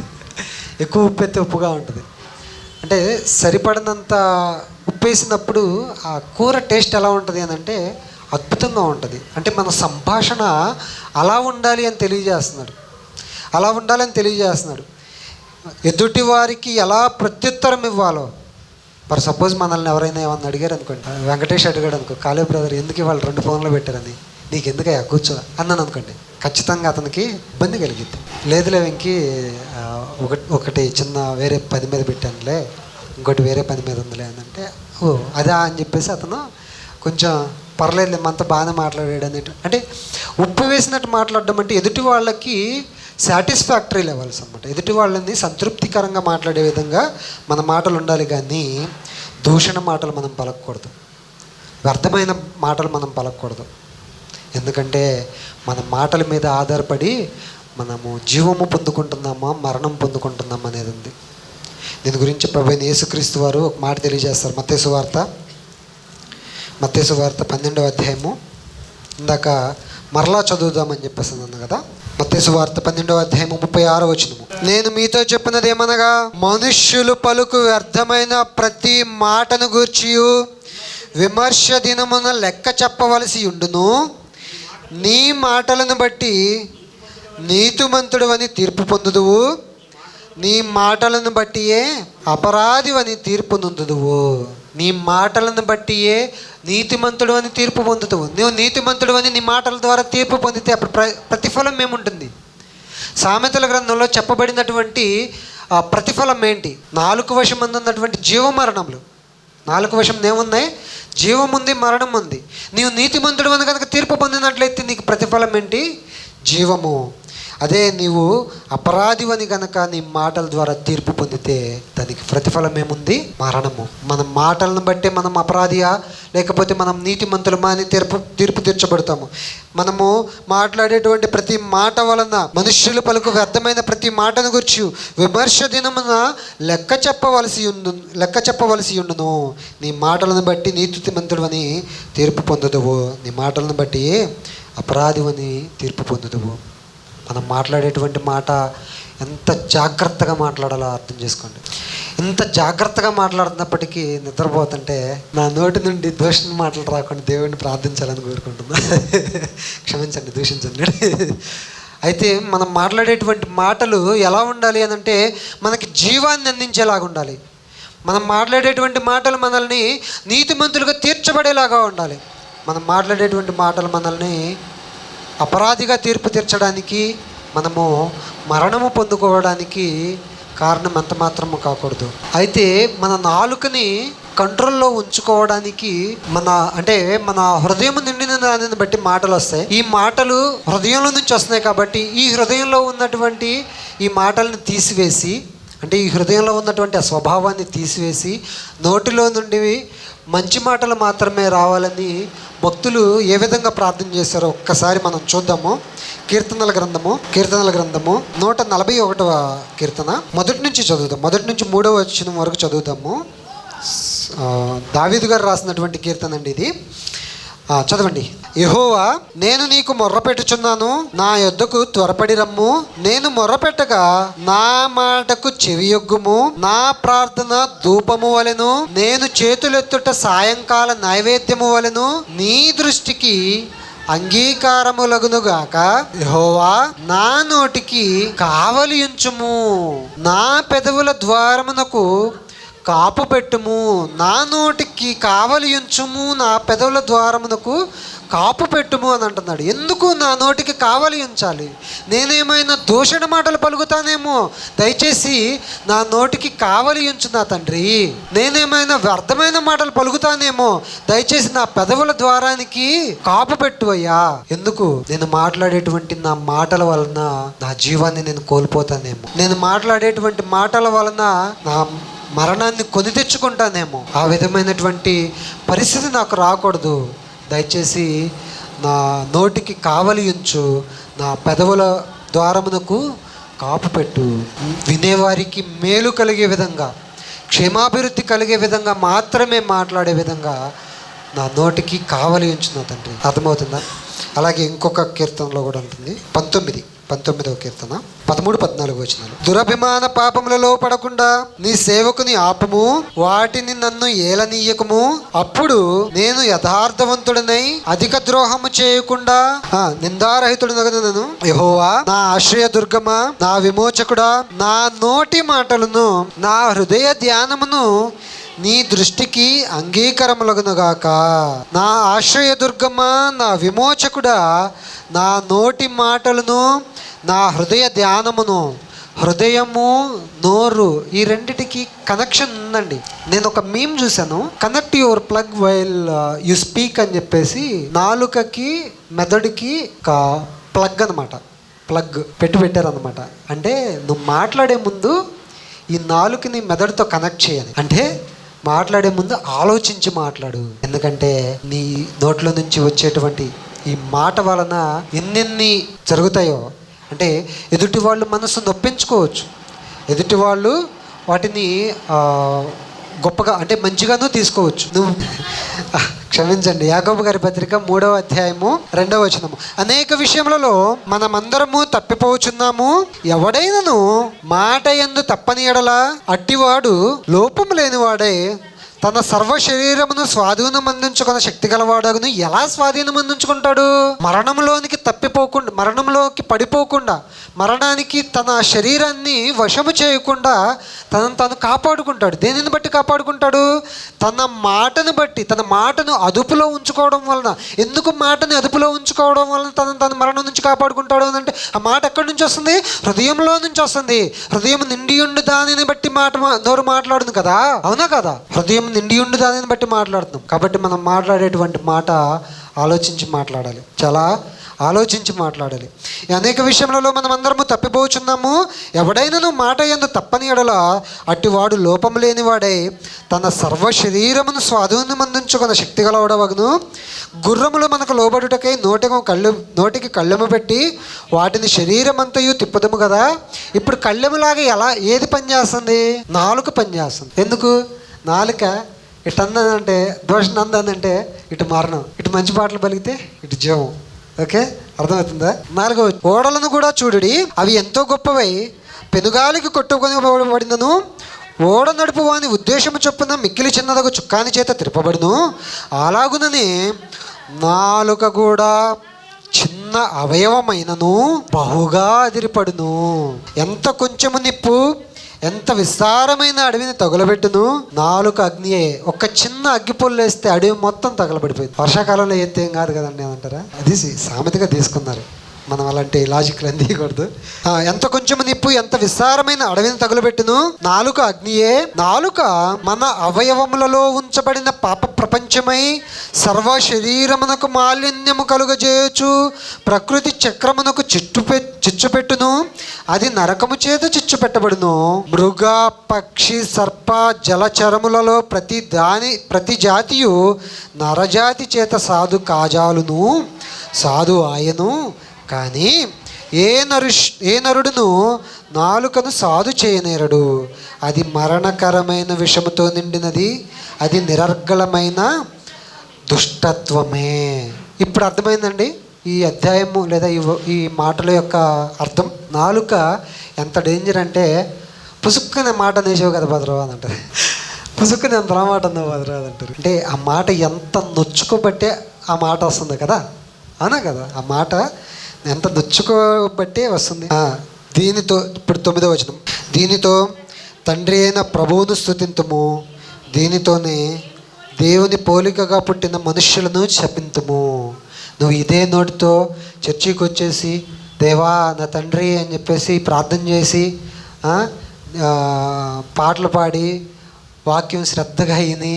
ఎక్కువ ఉప్పు ఎత్తే ఉప్పుగా ఉంటుంది. అంటే సరిపడినంత ఉప్పేసినప్పుడు ఆ కూర టేస్ట్ ఎలా ఉంటుంది అని అంటే అద్భుతంగా ఉంటుంది. అంటే మన సంభాషణ అలా ఉండాలి అని తెలియజేస్తున్నాడు. ఎదుటి వారికి ఎలా ప్రత్యుత్తరం ఇవ్వాలో. ఫర్ సపోజ్ మనల్ని ఎవరైనా ఏమన్నా అడిగారు అనుకోండి, వెంకటేష్ అడిగాడు అనుకో, కాళీ బ్రదర్ ఎందుకు ఇవాళ 2 ఫోన్లు పెట్టారని, నీకు ఎందుకయ్యా కూర్చో అన్నాను అనుకోండి, ఖచ్చితంగా అతనికి ఇబ్బంది కలిగిద్ది. లేదులే వెంకి ఒకటి చిన్న వేరే పని మీద పెట్టానులే, ఇంకోటి వేరే పని మీద ఉందిలే అని అంటే, ఓ అదా అని చెప్పేసి అతను కొంచెం పర్లేదు మనతో బాగానే మాట్లాడాడు అనేటు. అంటే ఉప్పు వేసినట్టు మాట్లాడడం అంటే ఎదుటి వాళ్ళకి సాటిస్ఫాక్టరీ లెవెల్స్ అనమాట. ఎదుటి వాళ్ళని సంతృప్తికరంగా మాట్లాడే విధంగా మన మాటలు ఉండాలి, కానీ దూషణ మాటలు మనం పలకూడదు, వ్యర్థమైన మాటలు మనం పలకూడదు. ఎందుకంటే మన మాటల మీద ఆధారపడి మనము జీవము పొందుకుంటున్నామా మరణం పొందుకుంటున్నామా అనేది ఉంది. దీని గురించి ప్రభువైన యేసుక్రీస్తు వారు ఒక మాట తెలియజేస్తారు. మత్తయి సువార్త 12వ అధ్యాయము. ఇందాక మరలా చదువుదామని చెప్పేసి అన్నాను కదా. మత్తయి సువార్త 12వ అధ్యాయము 36వ వచనము. నేను మీతో చెప్పినది ఏమనగా, మనుష్యులు పలుకు వ్యర్థమైన ప్రతి మాటను గూర్చియు విమర్శ దినమున లెక్క చెప్పవలసి ఉండును. నీ మాటలను బట్టి నీతిమంతుడు అని తీర్పు పొందుదువు, నీ మాటలను బట్టియే అపరాధి అని తీర్పు నొందుదువు. నీ మాటలను బట్టియే నీతిమంతుడు అని తీర్పు పొందుతావు. నువ్వు నీతిమంతుడు అని నీ మాటల ద్వారా తీర్పు పొందితే అప్పుడు ప్రతిఫలం ఏముంటుంది? సామెతల గ్రంథంలో చెప్పబడినటువంటి ప్రతిఫలం ఏంటి? 4 వశం ఉన్నటువంటి జీవమరణములు. 4 వశం ఏమున్నాయి? జీవం ఉంది, మరణం ఉంది. నీవు నీతిమంతుడు అని కనుక తీర్పు పొందినట్లయితే నీకు ప్రతిఫలం ఏంటి? జీవము. అదే నీవు అపరాధివని కనుక నీ మాటల ద్వారా తీర్పు పొందితే దానికి ప్రతిఫలం ఏముంది? మరణము. మన మాటలను బట్టి మనం అపరాధియా లేకపోతే మనం నీతిమంతులమా అని తీర్పు తీర్చబడతాము. మనము మాట్లాడేటువంటి ప్రతి మాట వలన మనుష్యులు పలుకు వ్యర్థమైన ప్రతి మాటను గురించి విమర్శ దినమున లెక్క చెప్పవలసి ఉండును. నీ మాటలను బట్టి నీతిమంతుడు అని తీర్పు పొందుదువు, నీ మాటలను బట్టి అపరాధివని తీర్పు పొందుదువు. మనం మాట్లాడేటువంటి మాట ఎంత జాగ్రత్తగా మాట్లాడాలో అర్థం చేసుకోండి. ఎంత జాగ్రత్తగా మాట్లాడుతున్నప్పటికీ నిద్రపోతుంటే నా నోటి నుండి దూషణ మాటలు రాకుండా దేవుడిని ప్రార్థించాలని కోరుకుంటున్నా. క్షమించండి, దూషించండి. అయితే మనం మాట్లాడేటువంటి మాటలు ఎలా ఉండాలి అని అంటే మనకి జీవాన్ని అందించేలాగా ఉండాలి. మనం మాట్లాడేటువంటి మాటలు మనల్ని నీతిమంతులుగా తీర్చబడేలాగా ఉండాలి. మనం మాట్లాడేటువంటి మాటలు మనల్ని అపరాధిగా తీర్పు తీర్చడానికి, మనము మరణము పొందుకోవడానికి కారణం ఎంత మాత్రము కాకూడదు. అయితే మన నాలుకని కంట్రోల్లో ఉంచుకోవడానికి మన హృదయం నిండిన దానిని బట్టి మాటలు వస్తాయి. ఈ మాటలు హృదయంలో నుంచి వస్తున్నాయి కాబట్టి ఈ హృదయంలో ఉన్నటువంటి ఈ మాటలను తీసివేసి, అంటే ఈ హృదయంలో ఉన్నటువంటి ఆ స్వభావాన్ని తీసివేసి నోటిలో నుండి మంచి మాటలు మాత్రమే రావాలని భక్తులు ఏ విధంగా ప్రార్థన చేశారో ఒక్కసారి మనం చూద్దాము. కీర్తనల గ్రంథము 141వ కీర్తన మొదటి నుంచి చదువుదాం. మొదటి నుంచి 3వ వచనం వరకు చదువుతాము. దావీదు గారు రాసినటువంటి కీర్తన అండి ఇది. చదవండి. యెహోవా, నేను నీకు మొర్రపెట్టుచున్నాను, నా యొద్దకు త్వరపడి రమ్ము. నేను మొర్రపెట్టగా నా మాటకు చెవియొగ్గుము. నా ప్రార్థన ధూపము వలెను, నేను చేతులెత్తుట సాయంకాల నైవేద్యము వలెను నీ దృష్టికి అంగీకారములగునుగాక. యెహోవా, నా నోటికి కావలి ఉంచుము, నా పెదవుల ద్వారమునకు కాపు పెట్టుము. నా నోటికి కావలి ఉంచుము, నా పెదవుల ద్వారమునకు కాపు పెట్టుము అని అంటున్నాడు. ఎందుకు నా నోటికి కావలి ఉంచాలి? నేనేమైనా దూషణ మాటలు పలుకుతానేమో, దయచేసి నా నోటికి కావలి ఉంచు నా తండ్రి. నేనేమైనా వ్యర్థమైన మాటలు పలుకుతానేమో, దయచేసి నా పెదవుల ద్వారానికి కాపు పెట్టువయ్యా. ఎందుకు? నేను మాట్లాడేటువంటి నా మాటల వలన నా జీవాన్ని నేను కోల్పోతానేమో, నేను మాట్లాడేటువంటి మాటల వలన నా మరణాన్ని కొని తెచ్చుకుంటానేమో. ఆ విధమైనటువంటి పరిస్థితి నాకు రాకూడదు. దయచేసి నా నోటికి కావలి ఉంచు, నా పెదవుల ద్వారమునకు కాపు పెట్టు. వినేవారికి మేలు కలిగే విధంగా, క్షేమాభివృద్ధి కలిగే విధంగా మాత్రమే మాట్లాడే విధంగా నా నోటికి కావలి ఉంచు నా తండ్రి. అర్థమవుతుందా? అలాగే ఇంకొక కీర్తనలో కూడా ఉంటుంది. 19వ కీర్తన 13-14 వచనాలు. దురభిమాన పాపములలో పడకుండా నీ సేవకుని ఆపము, వాటిని నన్ను ఏలనీయకము. అప్పుడు నేను యథార్థవంతుడనై అధిక ద్రోహము చేయకుండా నిందారహితుడనను. యెహోవా, నా ఆశ్రయ దుర్గమా, నా విమోచకుడా, నా నోటి మాటలను నా హృదయ ధ్యానమును నీ దృష్టికి అంగీకారములగునుగాక. నా ఆశ్రయ దుర్గమా, నా విమోచకుడా, నా నోటి మాటలను నా హృదయ ధ్యానమును. హృదయము, నోరు, ఈ రెండిటికి కనెక్షన్ ఉందండి. నేను ఒక మీమ్ చూశాను, connect your plug while you speak అని చెప్పేసి. నాలుకకి మెదడుకి ఒక ప్లగ్ అనమాట, ప్లగ్ పెట్టారనమాట. అంటే నువ్వు మాట్లాడే ముందు ఈ నాలుకని మెదడుతో కనెక్ట్ చేయాలి. అంటే మాట్లాడే ముందు ఆలోచించి మాట్లాడు. ఎందుకంటే నీ నోట్లో నుంచి వచ్చేటువంటి ఈ మాట వలన ఎన్నెన్ని జరుగుతాయో అంటే ఎదుటి వాళ్ళు మనసు నొప్పించుకోవచ్చు, ఎదుటి వాళ్ళు వాటిని గొప్పగా అంటే మంచిగానూ తీసుకోవచ్చు. నువ్వు క్షమించండి, యాకోబు గారి పత్రిక 3వ అధ్యాయము 2వ వచనము. అనేక విషయములలో మనమందరము తప్పిపోచున్నాము, ఎవడైనను మాట యందు తప్పని ఎడల అట్టివాడు లోపము లేనివాడై తన సర్వ శరీరమును స్వాధీనం అందించుకున్న శక్తి గలవాడగును. ఎలా స్వాధీనం అందించుకుంటాడు? మరణంలోనికి తప్పిపోకుండా, మరణంలోకి పడిపోకుండా, మరణానికి తన శరీరాన్ని వశము చేయకుండా తనను తాను కాపాడుకుంటాడు. దేనిని బట్టి కాపాడుకుంటాడు? తన మాటను బట్టి, తన మాటను అదుపులో ఉంచుకోవడం వలన. ఎందుకు మాటని అదుపులో ఉంచుకోవడం వలన తనను తాను మరణం నుంచి కాపాడుకుంటాడు అంటే, ఆ మాట ఎక్కడి నుంచి వస్తుంది? హృదయంలో నుంచి వస్తుంది. హృదయం నిండి ఉండి దానిని బట్టి నోరు మాట్లాడుతుంది కదా, అవునా కదా? హృదయం నిండి ఉండి దానిని బట్టి మాట్లాడుతున్నాం. కాబట్టి మనం మాట్లాడేటువంటి మాట ఆలోచించి మాట్లాడాలి, చాలా ఆలోచించి మాట్లాడాలి. అనేక విషయములలో మనం అందరము తప్పిపోచున్నాము, ఎవడైనను మాట యందు తప్పని ఎడల అట్టివాడు లోపము లేనివాడై తన సర్వ శరీరమును స్వాధీనం అందించుకున్న శక్తి గలవాడవగును. గుర్రములు మనకు లోబడుటకై నోటికి కళ్ళెము పెట్టి వాటిని శరీరం అంతయు తిప్పదము కదా. ఇప్పుడు కళ్ళెములాగా ఏది పనిచేస్తుంది? నాలుక పనిచేస్తుంది. ఎందుకు? నాలుక ఇటు అందంటే దోషం, అందంటే ఇటు మరణం, ఇటు మంచి పాటలు పలికితే ఇటు జీవం. ఓకే, అర్థమవుతుందా? 4వ, ఓడలను కూడా చూడుడి, అవి ఎంతో గొప్పవై పెనుగాలికి కొట్టుకొనిబడినను ఓడ నడుపు వాని ఉద్దేశము చొప్పున మిక్కిలి చిన్నదగు చుక్కాని చేత తిరపబడును. అలాగునని నాలుక కూడా చిన్న అవయవమైనను బహుగా అదిరిపడును. ఎంత కొంచెము నిప్పు ఎంత విస్తారమైన అడవిని తగులబెట్టును. నాలుక అగ్నియే. ఒక చిన్న అగ్గిపుల్లు వేస్తే అడవి మొత్తం తగలబడిపోయింది. వర్షాకాలంలో ఏం కాదు కదండి అంటారా? అది సామెతగా తీసుకున్నారు. మనం అలాంటి లాజిక్లు అందియకూడదు. ఎంత కొంచెం నిప్పు ఎంత విస్తారమైన అడవిని తగులబెట్టును. నాలుక అగ్నియే. నాలుక మన అవయవములలో ఉంచబడిన పాప ప్రపంచమై సర్వ శరీరమునకు మాలిన్యము కలుగజేయచ్చు. ప్రకృతి చక్రమునకు చిచ్చుపెట్టును. అది నరకము చేత చిచ్చు పెట్టబడును. మృగ పక్షి సర్ప జలచరములలో ప్రతి జాతియు నరజాతి చేత సాధు కాజాలును, సాధు ఆయను. కానీ ఏ నరుడును నాలుకను సాధు చేయనేరడు. అది మరణకరమైన విషముతో నిండినది, అది నిరర్గళమైన దుష్టత్వమే. ఇప్పుడు అర్థమైందండి ఈ అధ్యాయము లేదా ఈ మాటల యొక్క అర్థం. నాలుక ఎంత డేంజర్ అంటే, పుసుక్కునే మాట నేసావు కదా భద్రవాద అంటారు, పుసుక్కుని ఎంత మాట అన్నావు భద్రవాద అంటారు. అంటే ఆ మాట ఎంత నొచ్చుకోబట్టే ఆ మాట వస్తుంది కదా, అవునా కదా? ఆ మాట ఎంత నొచ్చుకోబట్టే వస్తుంది. దీనితో ఇప్పుడు 9వ వచనం, దీనితో తండ్రి అయిన ప్రభువును స్తుతింతుము, దీనితోనే దేవుని పోలికగా పుట్టిన మనుష్యులను శపింతుము. నువ్వు ఇదే నోటితో చర్చికి వచ్చేసి దేవా నా తండ్రి అని చెప్పేసి ప్రార్థన చేసి పాటలు పాడి వాక్యం శ్రద్ధగా అయిని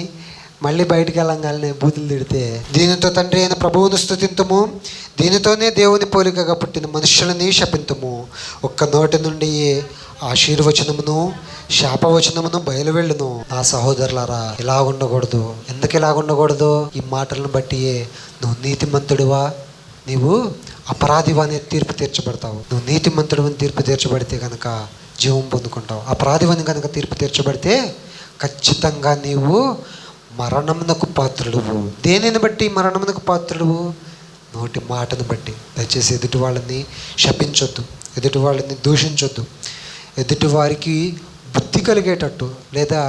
మళ్ళీ బయటికి వెళ్ళంగానే బూతులు తిడితే, దీనితో తండ్రి అయిన ప్రభువును స్తుతింతుము, దీనితోనే దేవుని పోలికగా పుట్టిన మనుషులని శపింతుము. ఒక్క నోటి నుండి ఆశీర్వచనమును శాపవచనమును బయలువెళ్ళును. నా సహోదరులారా, ఇలా ఉండకూడదు. ఎందుకు ఇలా ఉండకూడదు? ఈ మాటలను బట్టి నువ్వు నీతిమంతుడివా, నీవు అపరాధివా అని తీర్పు తీర్చబడతావు. నువ్వు నీతిమంతుడు అని తీర్పు తీర్చబడితే కనుక జీవం పొందుకుంటావు. అపరాధివని కనుక తీర్పు తీర్చబడితే ఖచ్చితంగా నీవు మరణమునకు పాత్రుడువు. దేనిని బట్టి మరణమునకు పాత్రుడువు? నోటి మాటను బట్టి. దయచేసి ఎదుటి వాళ్ళని శపించొద్దు, ఎదుటి వాళ్ళని దూషించొద్దు. ఎదుటి వారికి బుద్ధి కలిగేటట్టు లేదా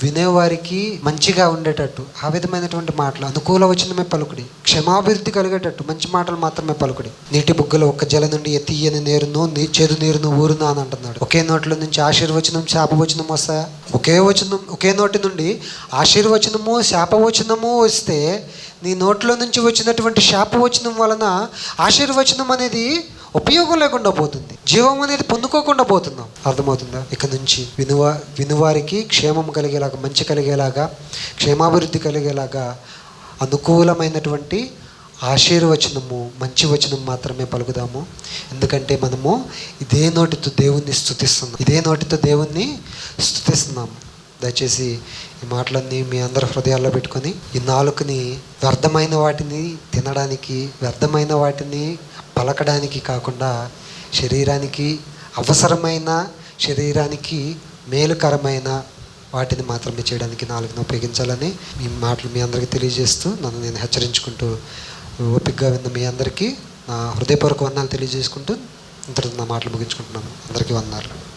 వినేవారికి మంచిగా ఉండేటట్టు ఆ విధమైనటువంటి మాటలు, అనుకూల వచనమే పలుకుడి, క్షమాభివృద్ధి కలిగేటట్టు మంచి మాటలు మాత్రమే పలుకుడి. నీటి బుగ్గలో ఒక్క జల నుండి తీయని నీరును చేదు నీరును ఊరునా అని అంటున్నాడు. ఒకే నోట్లో నుంచి ఆశీర్వచనం శాపవచనం వస్తాయా? ఒకే నోటి నుండి ఆశీర్వచనము శాపవచనము వస్తే నీ నోట్లో నుంచి వచ్చినటువంటి శాపవచనం వలన ఆశీర్వచనం అనేది ఉపయోగం లేకుండా పోతుంది, జీవం అనేది పొందుకోకుండా పోతున్నాం. అర్థమవుతుందా? ఇక నుంచి వినువారికి క్షేమం కలిగేలాగా, మంచి కలిగేలాగా, క్షేమాభివృద్ధి కలిగేలాగా అనుకూలమైనటువంటి ఆశీర్వచనము, మంచి వచనం మాత్రమే పలుకుదాము. ఎందుకంటే మనము ఇదే నోటితో దేవుణ్ణి స్తుతిస్తున్నాం. దయచేసి ఈ మాటలన్నీ మీ అందరి హృదయాల్లో పెట్టుకొని ఈ నాలుకని వ్యర్థమైన వాటిని తినడానికి, వ్యర్థమైన వాటిని పలకడానికి కాకుండా శరీరానికి అవసరమైన, శరీరానికి మేలుకరమైన వాటిని మాత్రమే చేయడానికి నాలుగును ఉపయోగించాలని మీ మాటలు మీ అందరికీ తెలియజేస్తూ నన్ను నేను హెచ్చరించుకుంటూ ఓపికగా విన్న మీ అందరికీ నా హృదయపూర్వక వందనాలు తెలియజేసుకుంటూ ఇంతటితో నా మాటలు ముగించుకుంటున్నాను. అందరికీ వందనాలు.